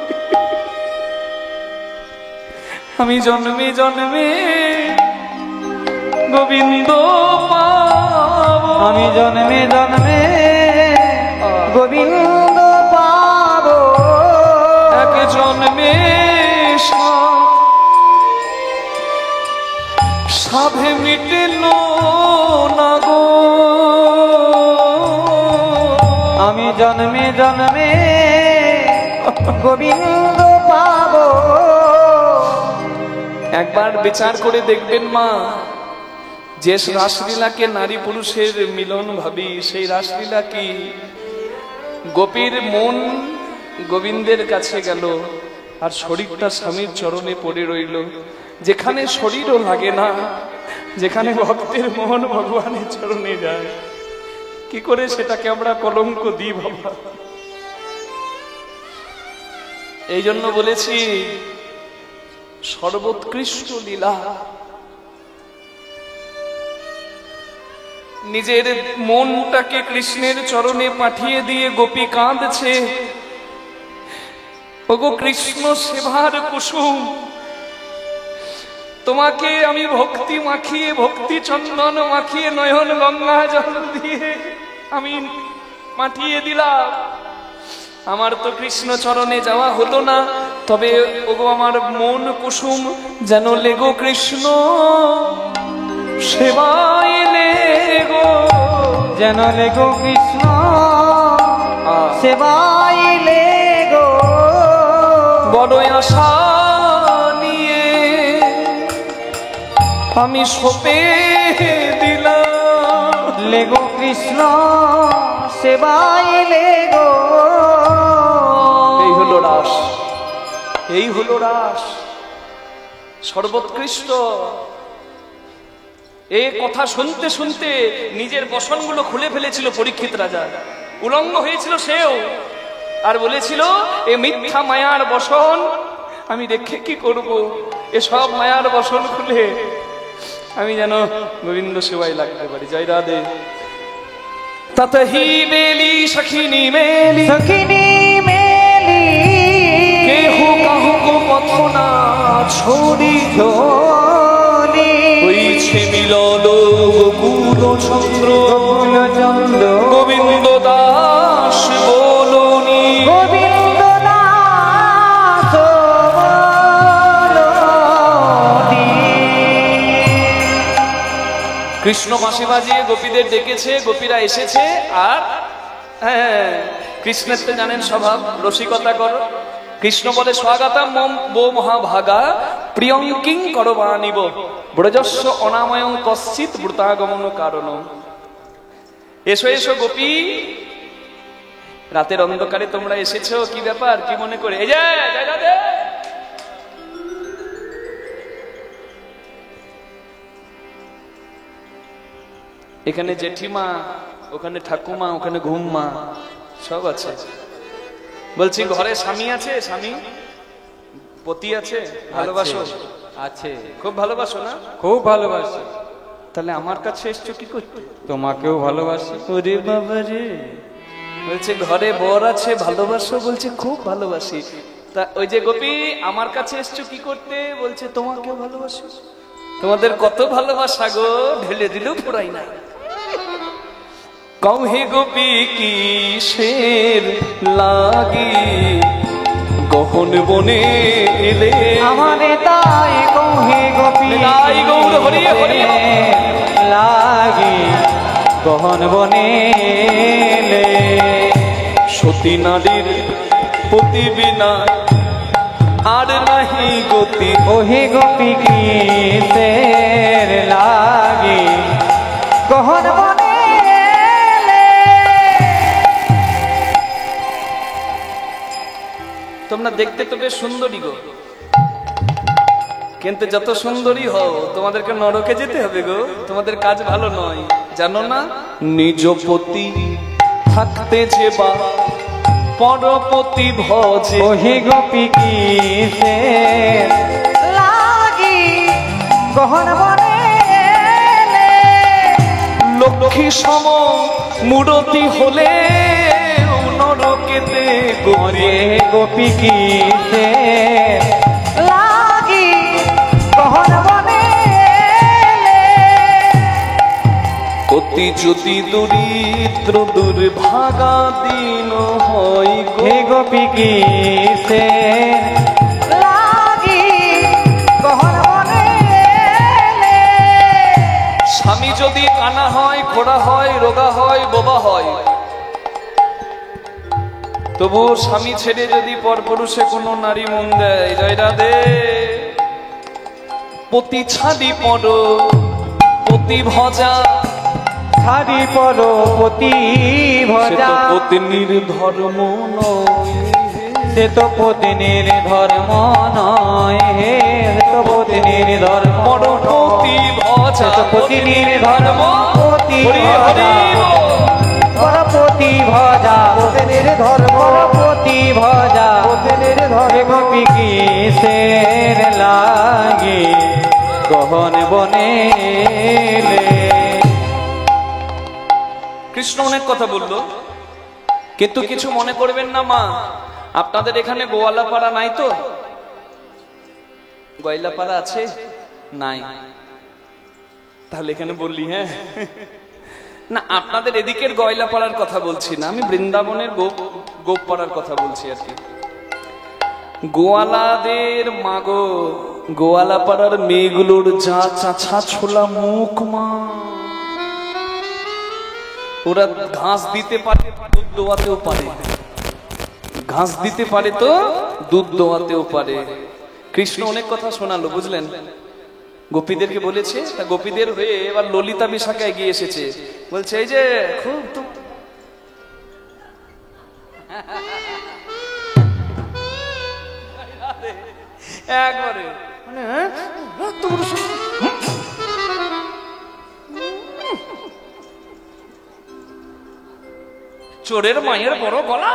আমি জন্মে জন্মে গোবিন্দ পাবো, আমি জন্মে জন্মে গোবিন্দ পাবো। এক জন্মে সাধে মিটেল না গো, আমি জন্মে জন্মে গোবিন্দ পাবো। একবার বিচার করে দেখবেন মা, যে রাসলীলাকে নারী পুরুষের মিলন ভাবি, সেই রাসলীলা কি? গোপীর মন গোবিন্দের কাছে গেল আর শরীরটা স্বামীর চরণে পড়ে রইল। যেখানে শরীরও লাগে না, যেখানে ভক্তের মন ভগবানের চরণে যায়, কি করে সেটাকে আমরা কলঙ্ক দিই বাবা? এই জন্য বলেছি সর্বোৎকৃষ্ট লীলা। নিজের মনটাকে কৃষ্ণের চরণে পাঠিয়ে দিয়ে গোপী কাঁদছে, ওগো কৃষ্ণ সেবার কুসুম, তোমাকে আমি ভক্তি মাখিয়ে, ভক্তি চন্দন মাখিয়ে, নয়ন গঙ্গা জল দিয়ে আমি পাঠিয়ে দিলাম। আমার তো কৃষ্ণ চরণে যাওয়া হলো না, তবে ওগো আমার মন কুসুম যেন লেগো কৃষ্ণ সেবায় লেগো, যেন লেগো কৃষ্ণ সেবাই লেগো। বড় আশা নিয়ে আমি সপে দিলাম, লেগো কৃষ্ণ সেবাই লেগো। এই হলো রাস, এই হলো রাস সর্বোৎকৃষ্ট। এই কথা শুনতে শুনতে নিজের বসনগুলো খুলে ফেলেছিল পরীক্ষিত রাজা, উলঙ্গ হয়েছিল সেও, আর বলেছিল এ মিথ্যা মায়ার বসন আমি রেখে কি করব? এসব মায়ার বসন খুলে আমি যেন গোবিন্দ সেবায় লাগতে পারি। জয় রাধে। ততহি বেলি সখিনী মেলি, সখিনী মেলি কেহু কাহু কো পথ না ছড়ি, ঝোলি হইছে মিলন গোকুল চন্দ্র, গোকুল চন্দ্র গোবিন্দ দাস বলনি, গোবিন্দ দাস বলনি। কৃষ্ণ বাঁশি বাজিয়ে গোপীদের ডেকেছে, গোপীরা এসেছে। আর হ্যাঁ, কৃষ্ণের তো জানেন স্বভাব, রসিকতা করো। কৃষ্ণ বলে স্বাগতম বো মহাভাগা প্রিয়ঙ্কিং করবানিব ব্রজস্ব অনাময়ং কশ্চিৎ ব্রতাগমন কারণ। এসো এসো গোপী, রাতের অন্ধকারে তোমরা এসেছো, কি ব্যাপার, কি মনে করে? এই যে এখানে জেঠিমা, ওখানে ঠাকুমা, ওখানে ঘুমমা, সব আছে। বলছি ঘরে স্বামী আছে? স্বামী পতি আছে? ভালোবাসো? আছে, খুব ভালোবাসো না? খুব ভালোবাসি। তাহলে আমার কাছে এসছো কি করতে? তোমাকেও ভালোবাসি। ওরে বাবা রে, বলছে ঘরে বর আছে, ভালোবাসো? বলছে খুব ভালোবাসি। তা ওই যে গোপী, আমার কাছে এসছো কি করতে? বলছে তোমাকেও ভালোবাসি। তোমাদের কত ভালোবাসা গো, ঢেলে দিলেও ফুরাই না। কহে গোপী কিসের লাগি গহন বনে এলে, আমারে তাই কহে গোপী লাই গৌর হরিয়ে হরিয়ে লাগি গহন বনে এলে। সতী নারীর পতি বিনা আর নাহি গতি। ওহে গোপী কিসের লাগি গহন বনে এলে। তোমরা দেখতে তো বেশ সুন্দরী গো, কিন্তু যত সুন্দরী হও তোমাদেরকে নরকে যেতে হবে গো, তোমাদের কাজ ভালো নয়, জানো না? নিজ পতি থাকতে যে বা পরপতি ভজে। ওহে গোপী কিসের লাগি গহন বনে এলে। লক্ষ্মী সম মূরতি হলে নরকেতে ওরে গোপী কিসের লাগি গহন বনে এলে। অতি যদি দরিদ্র দুর্ভাগা দিন হয় গো, হে গোপী কিসের লাগি গহন বনে এলে। স্বামী যদি কানা হয়, খোড়া হয়, রোগা হয়, বোবা হয়, তবু স্বামী ছেড়ে যদি পরপুরুষে কোনো নারী মন দেয়, জয় রাধে, পতি ছাড়ি পর পতি ভজা, ছাড়ি পর পতি সে ভজা। তো পত্নীর ধর্ম নয়, সে তো পত্নীর ধর্ম নয়, হে সে তো পত্নীর ধর্ম পরপতি ভজা, সে তো পত্নীর ধর্ম পতি হরি ভজা। হরি বল। পরপতি ভজা, পত্নীর ধর্ম পরপতি ভজা, পত্নীর ধর্ম। গোপী কিসের লাগি গহন বনে এলে। কৃষ্ণ অনেক কথা বললো, কিন্তু কিছু মনে করবেন না মা, আপনাদের এখানে গোয়ালাপাড়া নাই তো? গয়লাপাড়া আছে? নাই? তাহলে এখানে বললি হ্যাঁ না, আপনাদের এদিকের গয়লাপাড়ার কথা বলছি না, আমি বৃন্দাবনের গোপপাড়ার কথা বলছি আর কি। গোয়ালাদের মাগো, গোয়ালাপাড়ার মেয়েগুলোর যা চাছা ছোলা মুখ মা, ওরা ঘাস দিতে পারে, দুধ দোয়াতেও পারে, ঘাস দিতে পারে তো দুধ দোয়াতেও পারে। কৃষ্ণ অনেক কথা শোনালো, বুঝলেন? গোপীদেরকে বলেছে, তা গোপীদের হয়ে এবার ললিতা বিশাখা এগিয়ে এসেছে, বলছে এই যে খুব তো একবারে মানে চোরের মায়ের বড় গলা,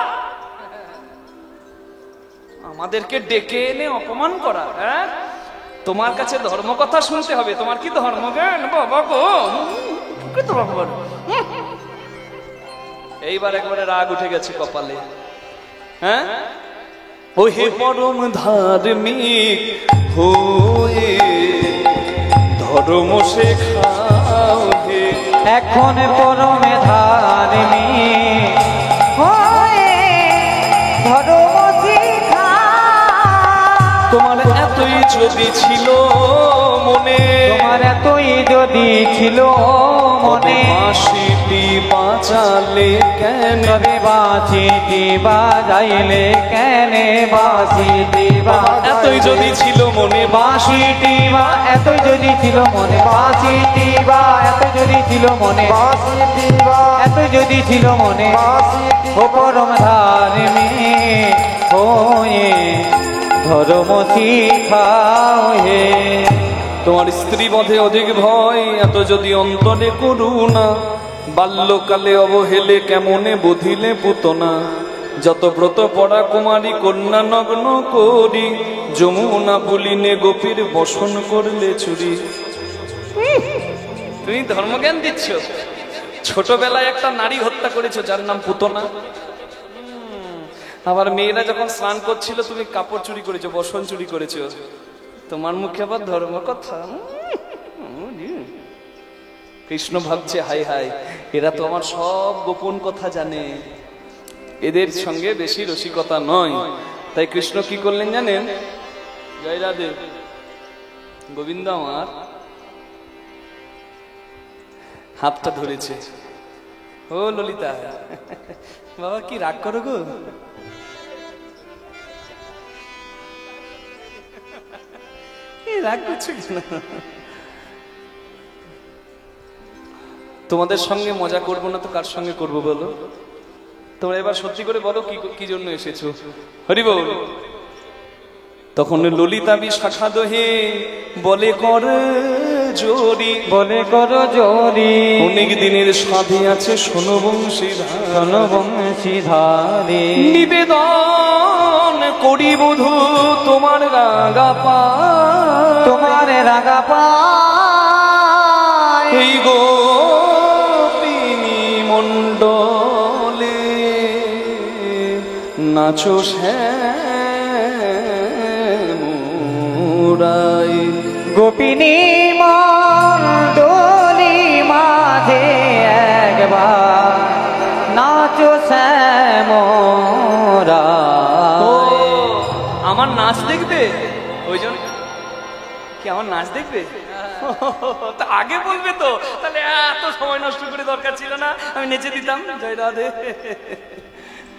আমাদেরকে ডেকে এনে অপমান করা। হ্যাঁ, তোমার কাছে ধর্ম কথা শুনতে হবে, তোমার কি ধর্ম জ্ঞান বাবা গো, এইবার একবারে রাগ উঠে গেছে কপালে। হ্যাঁ, ও হে পরম ধার্মিক হয়ে ধর্ম শেখাও হে। এখন পরমে ধার্মিক হয়ে ধর্ম শিখা। তোমার এতই যদি ছিল মনে, তোমার এতই যদি ছিল মনে, বাঁশিটি বাজালে কেন, তবে বাঁশিটি বাজাইলে কেনে, বাঁশিটি এতই যদি ছিল মনে, বাঁশিটি বা এতই যদি ছিল মনে, বাঁশিটি বা এত যদি ছিল মনে, বাঁশিটি বা এত যদি ছিল মনে, বাঁশিটি ও পরম ধার্মী হয়ে ধর্ম শিখাও হে। তোমার স্ত্রী বধে অধিক ভয়, এত যদি অন্তরে করুণা, বাল্যকালে অবহেলে কেমনে বুধিলে পুতনা, যত ব্রত পড়া কুমারী কন্যা নগ্ন করি, যমুনা পুলিনে গোপীর বসন করলে চুরি। তুমি ধর্মজ্ঞান দিচ্ছ, ছোটবেলায় একটা নারী হত্যা করেছো যার নাম পুতনা। আবার মেয়েরা যখন স্নান করছিল তুমি কাপড় চুরি করেছো, বসন চুরি করেছো, তোমার মুখে আবার ধর্ম কথা। কৃষ্ণ ভাবছে হাই হাই, এরা তো আমার সব গোপন কথা জানে, এদের সঙ্গে বেশি রসিকতা নয়। তাই কৃষ্ণ কি করলেন জানেন? জয় রাধে গোবিন্দ আমার হাতটা ধরেছে। ও ললিতা, বাবা কি রাগ করো গো? রাগ করছো কেন? তোমাদের সঙ্গে মজা করবো না তো কার সঙ্গে করবো বলো? তোমরা এবার সত্যি করে বলো কি জন্য এসেছো? হরি বল। তখন ললিতাবি শাখা দোহে বলে কর জোরি, বলে করো জোরি, অনেক দিনের সাধে আছে শোনো বংশীধার, শোনো বংশীধারে, নিবেদন করি বধূ তোমার রাগা পা, তোমার রাগা পায় এই গোপিনী মণ্ডলে নাচো শ্যামুরাই। গোপিনী মণ্ডলী মাঝে একবার নাচো শ্যামরা। আমার নাচ দেখবে? ওই জন্য কি আমার নাচ দেখবে? তা আগে বলবে তো, তাহলে এত সময় নষ্ট করে দরকার ছিল না, আমি নেচে দিতাম। জয় রাধে।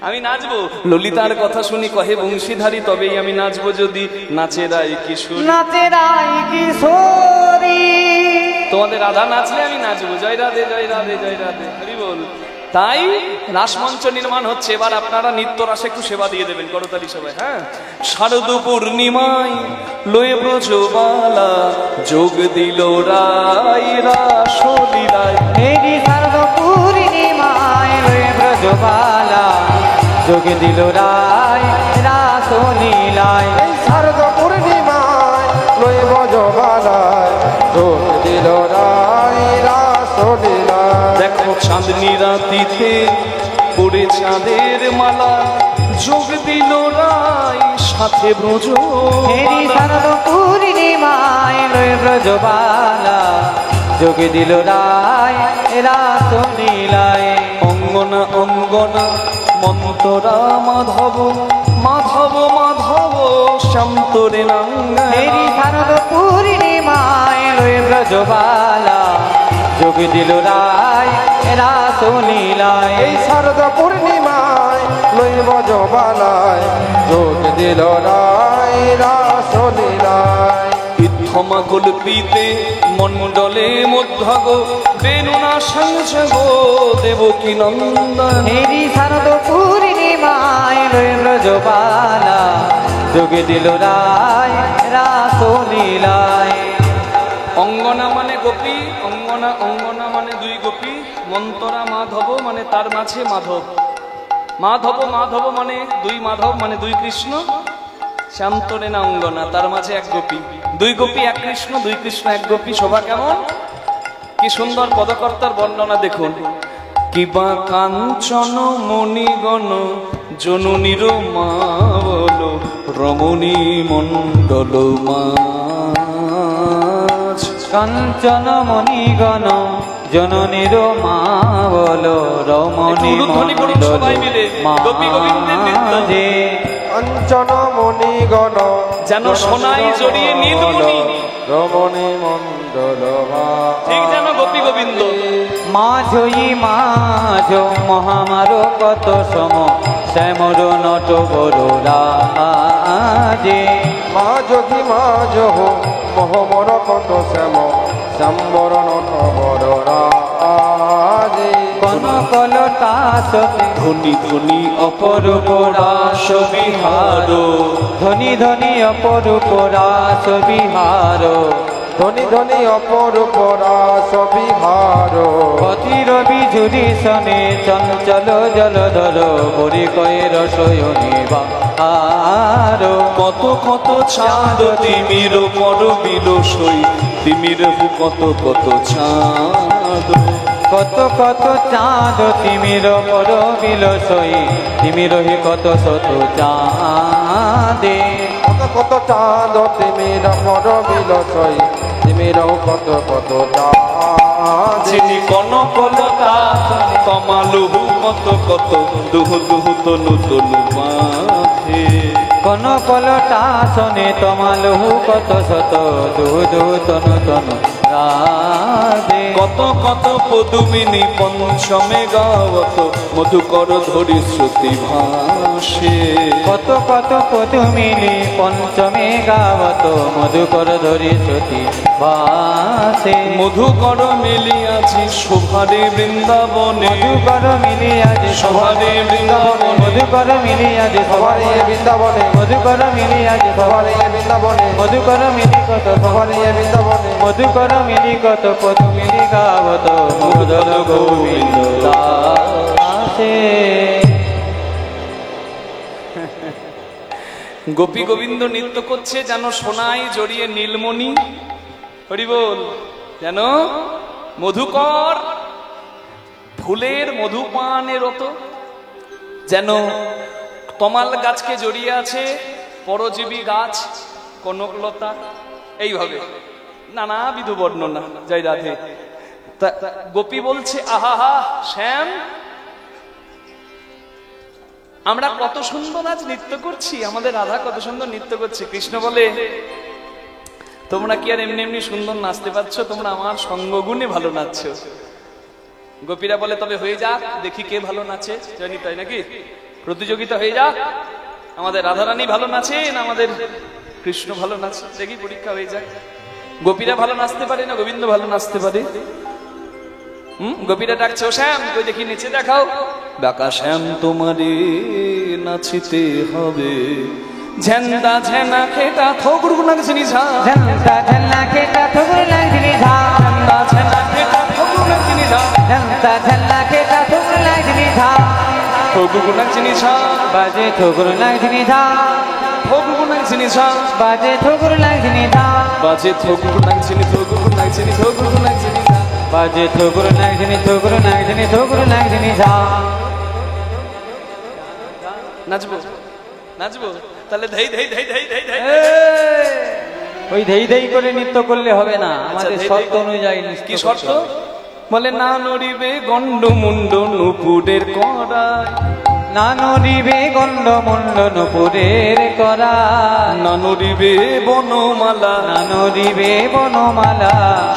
আমি নাচবো। ললিতার কথা শুনি কহে বংশীধারী, তবেই আমি নাচবো যদি নাচে রাই কিশোরী, নাচে রাই কিশোরী। তোমাদের রাধা নাচলে আমি নাচবো। জয় রাধে জয় রাধে জয় রাধে, হরি বল। তাই রাসমঞ্চ নির্মাণ হচ্ছে, এবার আপনারা নিত্য রাসে একটু সেবা দিয়ে দেবেন, করতালি সবাই। হ্যাঁ, শারদ পূর্ণিমায় লয়ে ব্রজবালা যোগ দিল রাই রাসলীলায়, হেরি শারদ পূর্ণিমায় লয়ে ব্রজবালা যোগ দিল রায় রাসলীলায়। এই শারদ পূর্ণিমায় লয়ে ব্রজবালায় যোগ দিল রায় রাসলীলায়। দেখো চাঁদনি রাতিতে পড়ে চাঁদের মালা, যোগ দিল রাই সাথে ব্রজ। হেরি শারদ পূর্ণিমায় লয়ে ব্রজবালা যোগ দিল রায় রাসলীলায়। অঙ্গনা অঙ্গনা মন্তরা মাধব, মাধব মাধব শ্যামতরে নাঙ্গা। হেরি শারদ পূর্ণিমায় লয়ে ব্রজবালা যোগ দিল রায় রাসলীলায়। এই শারদ পূর্ণিমায় লয়ে ব্রজবালায় যোগ দিল রায় রাসলীলায়। ইত্থমা কল্পিতে মন্ডলে মধ্যাগ বেনুনা সংযোগ দেবকী নন্দন। হেরি শারদ পূর্ণিমায় লয়ে ব্রজবালা যোগ দিল রায় রাসলীলায়। অঙ্গনা মানে গোপী, অঙ্গনা অঙ্গনা মানে দুই গোপী, মন্তরা মাধব মানে তার মাঝে মাধব, মাধব মাধব মানে দুই মাধব মানে দুই কৃষ্ণ, শ্যামতরে না অঙ্গনা তার মাঝে এক গোপী, দুই গোপী এক কৃষ্ণ, দুই কৃষ্ণ এক গোপী। শোভা কেমন, কি সুন্দর পদকর্তার বর্ণনা দেখুন। কিবা কাঞ্চন মণিগণ জননীর মা বলো, রমণী মণ্ডল মাঝ। কাঞ্চন মণিগণ জননীর মা বলো, রমণী উলুধ্বনি করুন সবাই মিলে, গোপী গোবিন্দের নৃত্য। মাঝে। কাঞ্চন মণিগণ যেন সোনায় জড়িয়ে নীলমণি। রমণী মণ্ডল ঠিক যেন গোপী গোবিন্দ। মাঝই মাঝ মহামার কত সম শ্যামর নট বড় রাজে। মা যোগী মা জহ মহমর কত শ্যাম শ্যাম্বর নটবর রাজে। কনকলতা সতে ধনি ধনি অপরূপ রাস বিহার। ধনি ধনি অপরূপ রাস বিহার। ধনি ধনি অপরূপ রাস বিহার। পতির বিঝুরি সনে চঞ্চল জলধর পরিকয়ের শয়নে বাহার। কত কত চাঁদ তিমির পর বিলসই, তিমির কত কত চাঁদ। কত কত চাঁদ তিমির পর বিলসই, তিমির কত শত চাঁদে। কত কত চাঁদ তিমির পর বিলসই, তিমির কত কত চাঁদ। চিনি কনকলতা কমালুহু কত কত দুহু দুহু তনু তনু মাথে। কনকলতা শোনে তমালহু কত শত দুহু দুহু তনু তনু রাধে। কত কত পদুমিনী পঞ্চমে গাওত মধুকর ধরি শ্রুতি ভাসে। কত কত পদুমিলি পঞ্চমে গাবত মধুকর ধরি শ্রুতি ভাসে। মধুকর মিলিয়াছি শোভারে বৃন্দাবনে। মধুকর মিলিয়াজ শোভারে বৃন্দাবনে। মধুকর মিলিয়াজ সবারে বৃন্দাবনে মধুকর মিলিয়াজ সবারে বৃন্দাবনে মধুকর মিলি কত সবারে বৃন্দাবনে মধুকর মিলি কত পদু মিলি গাবত মধুর গোবিন্দ দাসে। গোপী গোবিন্দ নৃত্য করছে যেন সোনায় জড়িয়ে নীলমণি। হরি বল। যেন মধুকর ফুলের মধুপানের মতো, যেন তমাল গাছকে জড়িয়ে আছে পরজীবী গাছ কনকলতা। এইভাবে নানাবিধ বর্ণনা। জয় রাধে। তা গোপী বলছে আহা শ্যাম, আমরা কত সুন্দর আজ নৃত্য করছি, আমাদের রাধা কত সুন্দর নৃত্য করছে। কৃষ্ণ বলে তোমরা কি আর এমনি এমনি সুন্দর নাচতে পারছো, তোমরা আমার সঙ্গগুণে ভালো নাচছো। গোপীরা বলে তবে হয়ে যাক, দেখি কে ভালো নাচে। জানি তাই নাকি প্রতিযোগিতা হয়ে যাক, আমাদের রাধারানী ভালো নাচে না আমাদের কৃষ্ণ ভালো নাচে, দেখি পরীক্ষা হয়ে যাক। গোপীরা ভালো নাচতে পারে না গোবিন্দ ভালো নাচতে পারে? গোপীরা ডাকছে ও শ্যাম, কই দেখি নিচে দেখাও। বাঁকা শ্যাম তোমারে নাচিতে হবে, ঝেন্দা ঝেনা খেটা থোগুর লাগছিনি ঝা। ঝন্তা ঝন্না খেটা থুগুর লাগছিনি ঝা। ঝেন্দা ঝেনা খেটা থোগুর লাগছিনি ঝা। ঝন্তা ঝন্না খেটা থুগুর লাগছিনি ঝা। থোগুর লাগছিনি ঝা। বাজে থুগুর লাগছিনি ঝা। থোগুর লাগছিনি ঝা। বাজে থুগুর লাগছিনি ঝা। বাজে থোগুর লাগছিনি থোগুর লাগছিনি থোগুর লাগছিনি ঝা। বাজে থুগুর লাগছিনি থুগুর লাগছিনি থুগুর লাগছিনি ঝা। নাচবো নাচবো তাহলে ধেই ধেই ধেই ধেই ধেই ধেই। ওই ধেই ধেই করে নৃত্য করলে হবে না, আমাদের ধেই শর্ত ধেই। অনুযায়ী কি নৃত্য শর্ত? করতে হবে। বলে না নড়িবে গন্ড মুন্ড নুপুরের কড়াই। না নড়িবে গন্ড মুন্ড নুপুরের করা। না নড়িবে বনমালা। না নড়িবে বনমালা।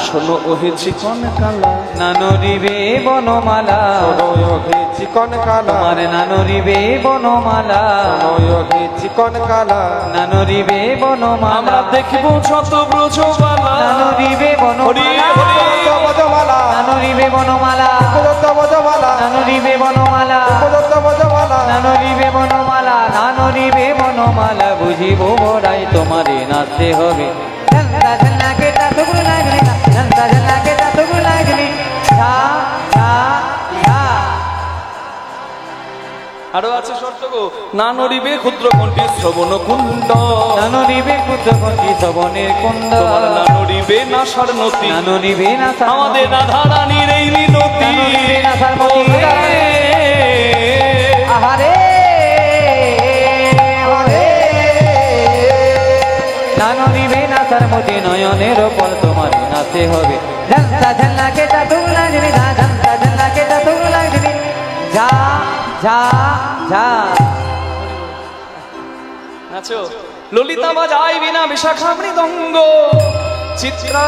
শোনো ওহে চিকন কালা। না নড়িবে বনমালা। নয়হে চিকন কালা তোমার না নড়িবে বনমালা। নয়হে চিকন কালা না নড়িবে বনমালা। আমরা দেখবো যত ব্রজবালা। না নড়িবে হরি বনমালা। হরি বজমালা না নড়িবে বনমালা। বজমালা না নড়িবে বনমালা। বজমালা না নড়িবে বনমালা। না নড়িবে বনমালা। বুঝিব বড়াই তোমারে নাচতে হবে। ঝন্তা ঝন্না কেটা থুগুর লাগলি না। ঝন্তা ঝন্না কেটা থুগুর লাগলি। ঝা ঝা ঝা। আরো আছে শর্ত গো। না নড়িবে ক্ষুদ্র কণ্ঠী শ্রবণ কুণ্ড। না নড়িবে ক্ষুদ্র কণ্ঠী শ্রবণের কুণ্ড। তোমার না নড়িবে নাসার নতি। না নড়িবে না আমাদের রাধা রানীর এই মিনতি। না নড়িবে নাসার নতি। আহারে আহারে। না নড়িবে নাসার মতি নয়নের ওপর তোমার নাচতে হবে। ঝন্তা ঝন্না কেটা থুগুর লাগলি না। ঝন্তা ঝন্না কেটা থুগুর লাগলি। ঝা ঝা ঝা। নাচো। ললিতা বাজায় বিনা বিশাখা মৃদঙ্গ, চিত্রা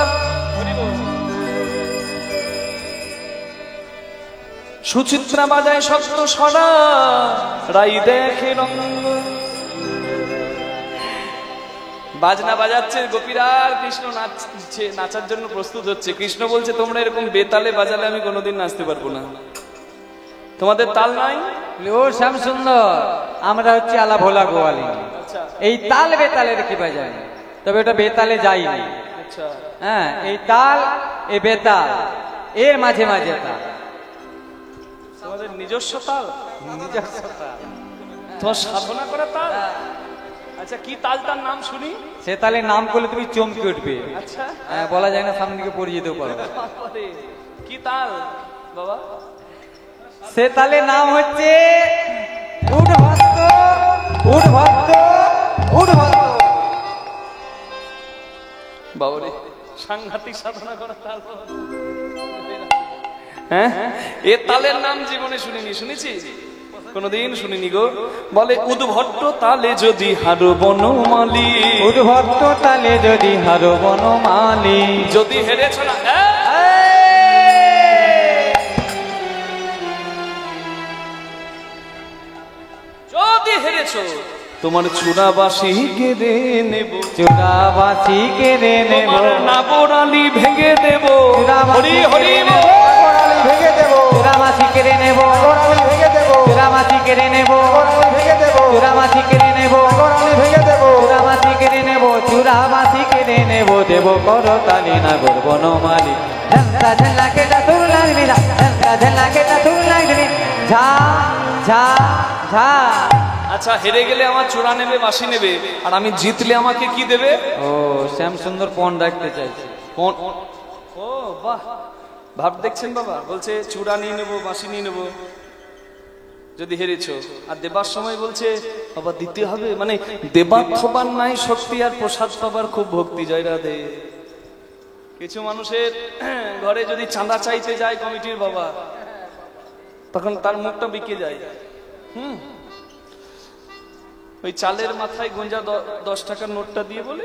সুচিত্রা বাজায় সপ্ত সরা, রাই দেখে রঙ্গ। বাজনা বাজাচ্ছে গোপীরা, আর কৃষ্ণ নাচছে, নাচার জন্য প্রস্তুত হচ্ছে। কৃষ্ণ বলছে তোমরা এরকম বেতালে বাজালে আমি কোনোদিন নাচতে পারবো না, তোমাদের তাল নাই। ও শ্যাম সুন্দর, আমরা হচ্ছে আলা ভোলা গোয়ালি, এই তাল বেতালের কি বাজায়, তবে ওটা বেতালে যায়নি। আচ্ছা, হ্যাঁ, এই তাল এই বেতাল এর মাঝে মাঝে তাল, তোমাদের নিজস্ব তাল, নিজস্ব তাল, তোমার সাধনা করা তাল। আচ্ছা, কি তাল, তার নাম শুনি। সে তালের নাম করলে তুমি চমকে উঠবে। আচ্ছা, হ্যাঁ, বলা যায় না, সামনে দিকে পড়ে যেতেও পারো। কি তাল বাবা? সে তালের নাম হচ্ছে উড ভক্ত, উড ভক্ত, উড ভক্ত। বাবারে, সাংঘাতিক সাধনা করা তাল। হ্যাঁ, এ তালের নাম জীবনে শুনিনি, শুনেছি কোনদিন শুনিনি গো। বলে উদ্ভট্ট তালে যদি হারো বনমালী, উড ভক্ত তালে যদি হারো বনমালী, যদি হেরেছ না যদি হেরেছ, তোমার চূড়াবাসী কেড়ে নেব, চূড়াবাসী কেড়ে নেব, নাবরালি ভেঙে দেব। হরি হরি ভেঙে দেবো, চূড়াবাসী কেড়ে নেব, ভেঙে দেবো, চূড়াবাসী কেড়ে নেব, ভেঙে দেবো, চূড়াবাসী কেড়ে নেব, ভেঙে দেবো, চূড়াবাসী কেড়ে নেব, চূড়াবাসী কেড়ে নেব, দেব করতালি নাগর বনমালী। ঝঞ্ঝা ঝঞ্ঝা কেটা সুর লাগবি না, ঝঞ্ঝা ঝঞ্ঝা কেটা সুর লাগবি, ঝা ঝা ঝা। আচ্ছা, হেরে গেলে আমার চূড়া নেবে, বাঁশি নেবে, আর আমি জিতলে আমাকে কি দেবে? ও শ্যাম সুন্দর পণ রাখতে চাইছে। ও বাহ, ভাব দেখছেন বাবা। বলছে চূড়া নিয়ে নেবো, বাঁশি নিয়ে নেবো যদি হেরেছো, আর দেবার সময় বলছে বাবা দিতে হবে। মানে দেবার থবার নাই শক্তি, আর প্রসাদ পাবার খুব ভক্তি। জয় রাধে। কিছু মানুষের ঘরে যদি চাঁদা চাইতে যায় কমিটির বাবা, তখন তার মুখটা বিকে যায়। ওই চালের মাথায় গুঞ্জা 10 টাকার নোটটা দিয়ে বলে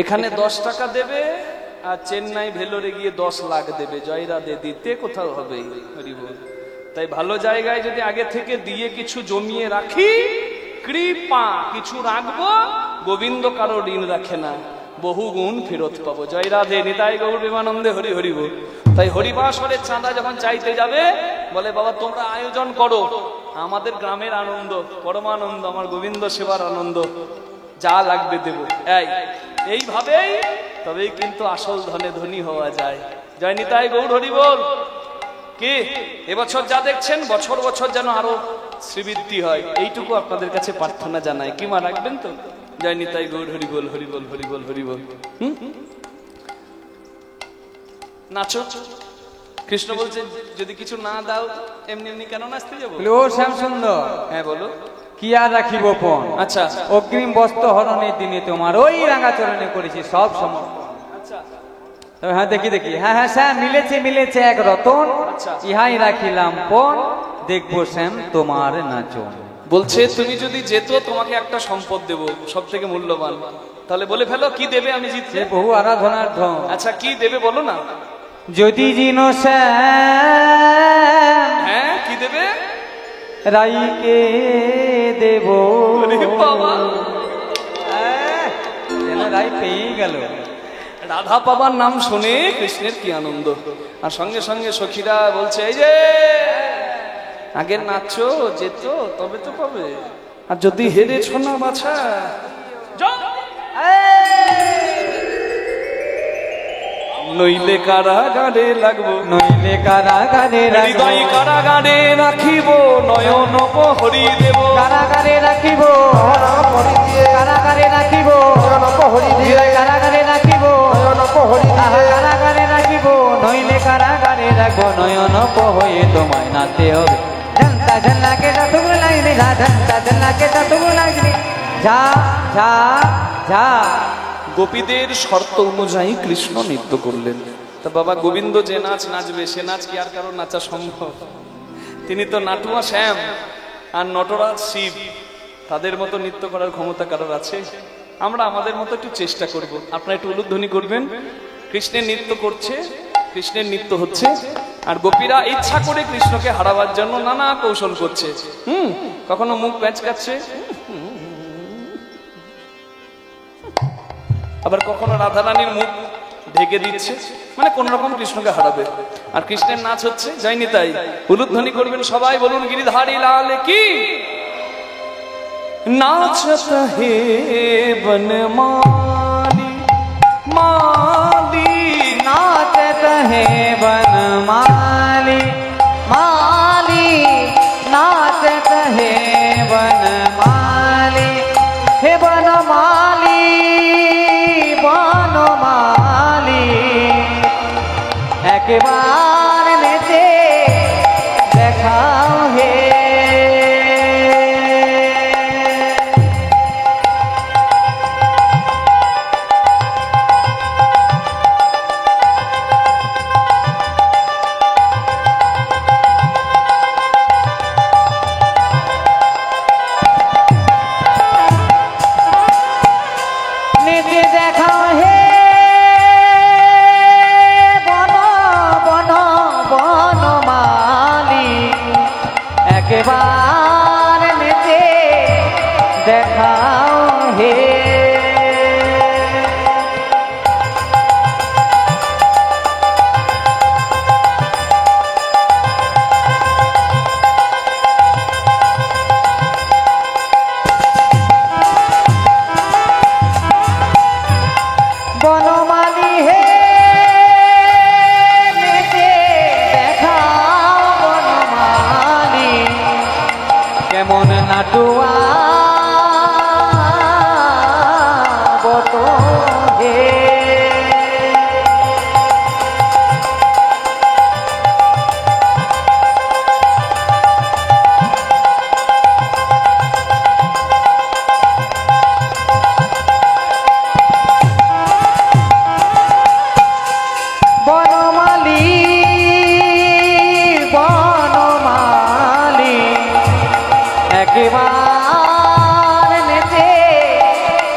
এখানে 10 টাকা দেবে, আর চেন্নাই ভেলোরে গিয়ে 10 লাখ দেবে। জয় রাধে। দিতে কোথাও হবে, তাই ভালো জায়গায় যদি আগে থেকে দিয়ে কিছু জমিয়ে রাখি, কৃপা কিছু রাখবো, গোবিন্দ কারো ঋণ রাখে না, বহু গুণ ফেরত পাবো। জয় রাধে। নিতাই গৌর প্রেমানন্দে হরি হরি বল। তাই হরিবাসরের চাঁদা যখন চাইতে যাবে, বলে বাবা তোমরা আয়োজন করো, আমাদের গ্রামের আনন্দ, পরমানন্দ, আমার গোবিন্দ সেবার আনন্দ, যা লাগবে দেব। এইভাবেই তবেই কিন্তু আসল ধনে ধনী হওয়া যায়। জয় নিতাই গৌর হরি বল। কি এবছর যা দেখছেন, বছর বছর যেন আরো শ্রীবৃদ্ধি হয়, এইটুকু আপনাদের কাছে প্রার্থনা জানাই। কি মা রাখবেন তো? জয় নিতাই গৌর হরি বল, হরি বল, হরি বল, হরি বল। নাচো। কৃষ্ণ বলছে যদি কিছু না দাও, এমনি এমনি কেন নাচতে যাবো? ও শ্যাম সুন্দর, হ্যাঁ বলো। কি আর রাখিব পণ? আচ্ছা, অগ্রিম বস্ত্র হরণের দিনে তোমার ওই রাঙাচরণে করেছি সব সমর্পণ। আচ্ছা, তবে হ্যাঁ দেখি দেখি, হ্যাঁ হ্যাঁ শ্যাম, মিলেছে মিলেছে এক রতন, আচ্ছা। ইহাই রাখিলাম পণ, দেখবো শ্যাম তোমার নাচন। বলছে তুমি যদি যেত, তোমাকে একটা সম্পদ দেব, সব থেকে মূল্যবান। তাহলে বলে ফেলো কি দেবে আমি জিতলে। সে বহু আরাধনার ধন। আচ্ছা, কি দেবে বলো না। যদি জিনো শ্যাম, হ্যাঁ কি দেবে? রাইকে দেব। ওরে বাবা, যেন রাই পেয়ে গেল। রাধা পাবার নাম শুনে কৃষ্ণের কি আনন্দ। আর সঙ্গে সঙ্গে সখীরা বলছে এই যে আগে নাচো, যেত তবে তো পাবে, আর যদি হেরেছ না বাছা, নইলে কারাগারে লাগবো, নইলে কারাগারে হৃদয় কারাগারে রাখিব, নয়ন হরি দেব। কারাগারে রাখিব, হরি দিয়ে, কারাগারে রাখিব, হরি দিয়ে, কারাগারে রাখিব, হরি দিয়ে, কারাগারে রাখিব, নইলে কারাগারে রাখবো, নয়ন হয়ে তোমায় নাচতে হবে। ঝন্তা ঝন্নাকে তুম লাগবে, ঝন্তা ঝন্নাকে তুম লাগবে, ঝা ঝা ঝা। গোপীদের শর্ত অনুযায়ী কৃষ্ণ নৃত্য করলেন। তা বাবা গোবিন্দ যে নাচ নাচবে, সে নাচ কি আর কারো নাচা সম্ভব? তিনি তো নাটুয়া শ্যাম আর নটরাজ শিব, তাদের মতো নৃত্য করার ক্ষমতা কারোর আছে? আমরা আমাদের মতো একটু চেষ্টা করব। আপনারা একটু উলুধ্বনি করবেন। কৃষ্ণের নৃত্য করছে, কৃষ্ণের নৃত্য হচ্ছে, আর গোপীরা ইচ্ছা করে কৃষ্ণকে হারাবার জন্য নানা কৌশল করছে। কখনো মুখ প্যাঁচকাচ্ছে, আবার কখনো রাধারানীর মুখ ঢেকে দিচ্ছে, মানে কোন রকম কৃষ্ণকে হারাবে। আর কৃষ্ণের নাচ হচ্ছে, যাইনি তাই। উলুধ্বনি করবেন সবাই, বলুন গিরিধারী লাল কি। नाचत हे बनमाली माली, नाचत है बनमाली माली, नाचत है बनमाली, हे बनमाली बनमाली, एक बार नेचे देखाओ हे। बार नेचे देखाओ हे। बनमाली हे नेचे देखाओ बनमाली, কেমন নাটুয়া বতো হে। বনমালী বনমালী, একবার নেচে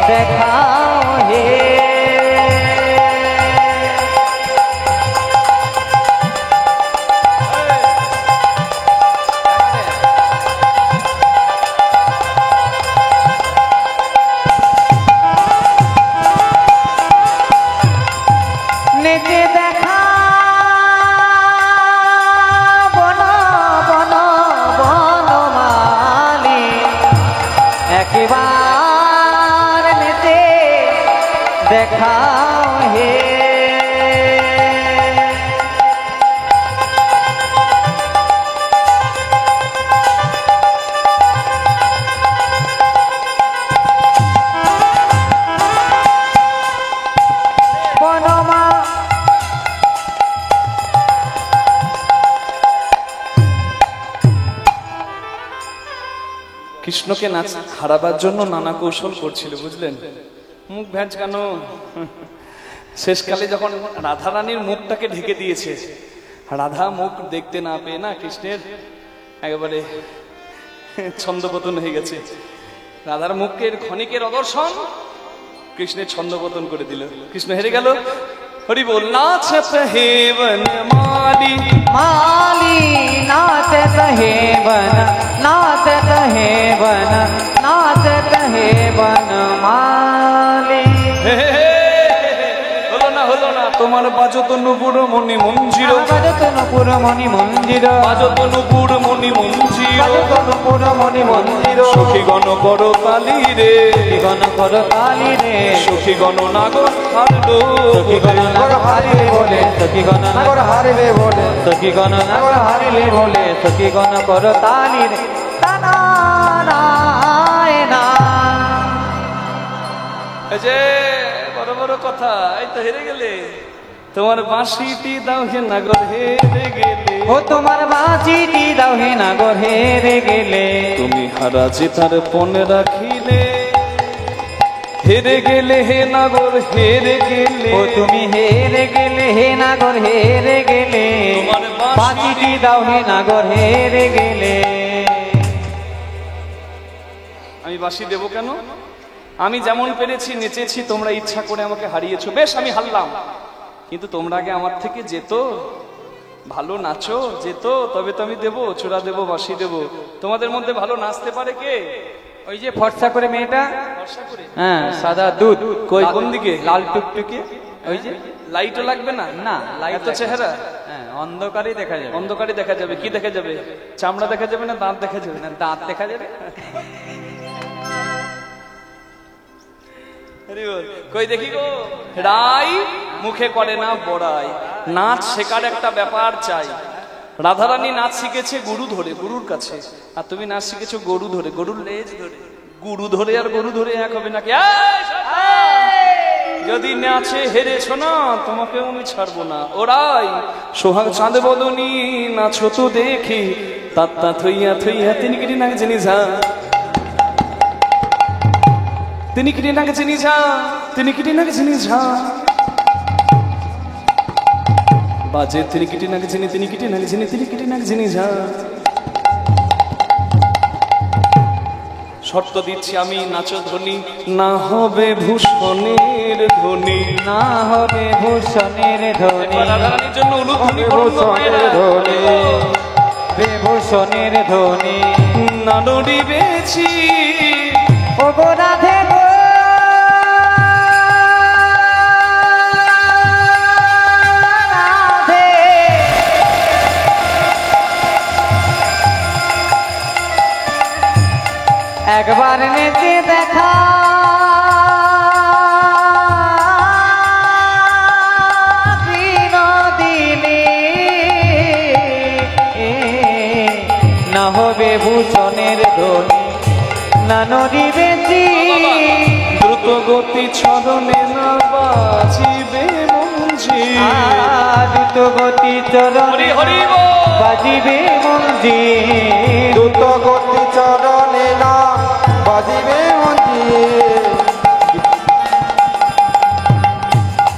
দেখাও হে। নেচে দেখা বন বন বনমালী, একবার নেচে দেখাও হে। বনমা কৃষ্ণকে নাচ হারাবার জন্য নানা কৌশল করছিল, বুঝলেন? মুখ ভ্যাঁচকানো। শেষকালে যখন রাধারানীর মুখটাকে ঢেকে দিয়েছে, রাধা মুখ দেখতে না পেয়ে না কৃষ্ণের একেবারে ছন্দপতন হয়ে গেছে। রাধার মুখের ক্ষণিকের অদর্শন কৃষ্ণের ছন্দপতন করে দিল, কৃষ্ণ হেরে গেল। হরি বল। নাচত হে বনমালী माली नाचत है बन, नाचत है बन, नाचत है बन माली। হলো না তোমার বাজত নুপুর মণি মঞ্জির, বাজত নুপুর মণি মঞ্জির, বাজত নুপুর মণি মঞ্জির, বাজত নুপুর মণি মঞ্জির। সখী গণ কর কালী রে, গণ কর কালী রে, সখী গণ নাগর হারলো, সখী গণ নাগর হারিলে বলে, সখী গণ নাগর হারিলে বলে, সখী গণ নাগর হারিলে বলে, সখী গণ কর তালি রে। তানা নায়না। এই যে বড় বড় কথা, এই তো হেরে গেলে। তোমার বাঁশিটি দাও হে নাগর হেরে গেলে, ও তোমার বাঁচিটি দাও হে নাগর হেরে গেলে, তুমি হারা যে তার পণ রাখিলে, হেরে গেলে হে নাগর হেরে গেলে, ও তুমি হেরে গেলে হে নাগর হেরে গেলে, তোমার বাঁশিটি দাও হে নাগর হেরে গেলে। আমি বাঁশি দেবো কেন? আমি যেমন পেরেছি নেচেছি, তোমরা ইচ্ছা করে আমাকে হারিয়েছো, বেশ আমি হারলাম। কিন্তু তোমরা আগে আমার থেকে যেত, ভালো নাচো যেত, তবে তো আমি দেবো, চূড়া দেবো, বাঁশি দেবো। তোমাদের মধ্যে ভালো নাচতে পারে কে? ওই যে ফর্সা করে মেয়েটা, ভরসা করে। হ্যাঁ সাদা দুধ, কই কোন দিকে? লাল টুকটুকে, ওই যে লাইটও লাগবে না? না লাইট এত চেহারা হ্যাঁ অন্ধকারেই দেখা যাবে। অন্ধকারে দেখা যাবে। কি দেখা যাবে? চামড়া দেখা যাবে না দাঁত দেখা যাবে? না দাঁত দেখা যাবে। আরে বল, কই দেখি গো। রাই মুখে করে না বড়াই, নাচ শেখার একটা ব্যাপার চাই। রাধারানী নাচ শিখেছে গুরু ধরে, গুরুর কাছে, আর তুমি নাচ শিখেছো গরু ধরে, গরুর লেজ ধরে। গুরু ধরে আর গরু ধরে এক হবে নাকি? যদি নাচে হেরেছো না, তোমাকেও আমি ছাড়বো না। ওরাই সোহাগ চাঁদ বদনী নাচো তো দেখি, তাত্তা থইয়া থইয়া তিনি কিটি নাক জেনি যা, তিনি কিটি নাক জেনি যা, তিনি কিটি নাক জেনি যা, বাজে তিনি কিটি নাক জেনি, তিনি কিটি নাক জেনি, তিনি কিটি নাক জেনি যা। শর্ত দিচ্ছি আমি, নাচো ধ্বনি না হবে ভূষণের ধ্বনি, না হবে ভূষণের ধ্বনি, রাধারানীর জন্য উলুধ্বনি করুন তো মায়েরা। বিভূষণের ধ্বনি, না নড়িবেছি ও গো রাধে গো, রাধে একবার নেচে দেখা বিনোদিনী, না হবে ভূষণের ধ্বনি, না নড়িবেছি দ্রুত গতি চরণে না বাজিবে মঞ্জি, দ্রুত গতি চরণে হরি বল। বাজিবে মঞ্জির, দ্রুত গতি চরণে না বাজিবে মঞ্জির,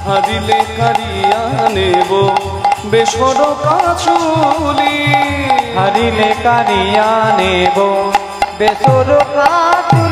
হারিলে কারিয়া নেব বেসর কাচুলি, হারিলে কারিয়া নেব বেসর কাতুলি।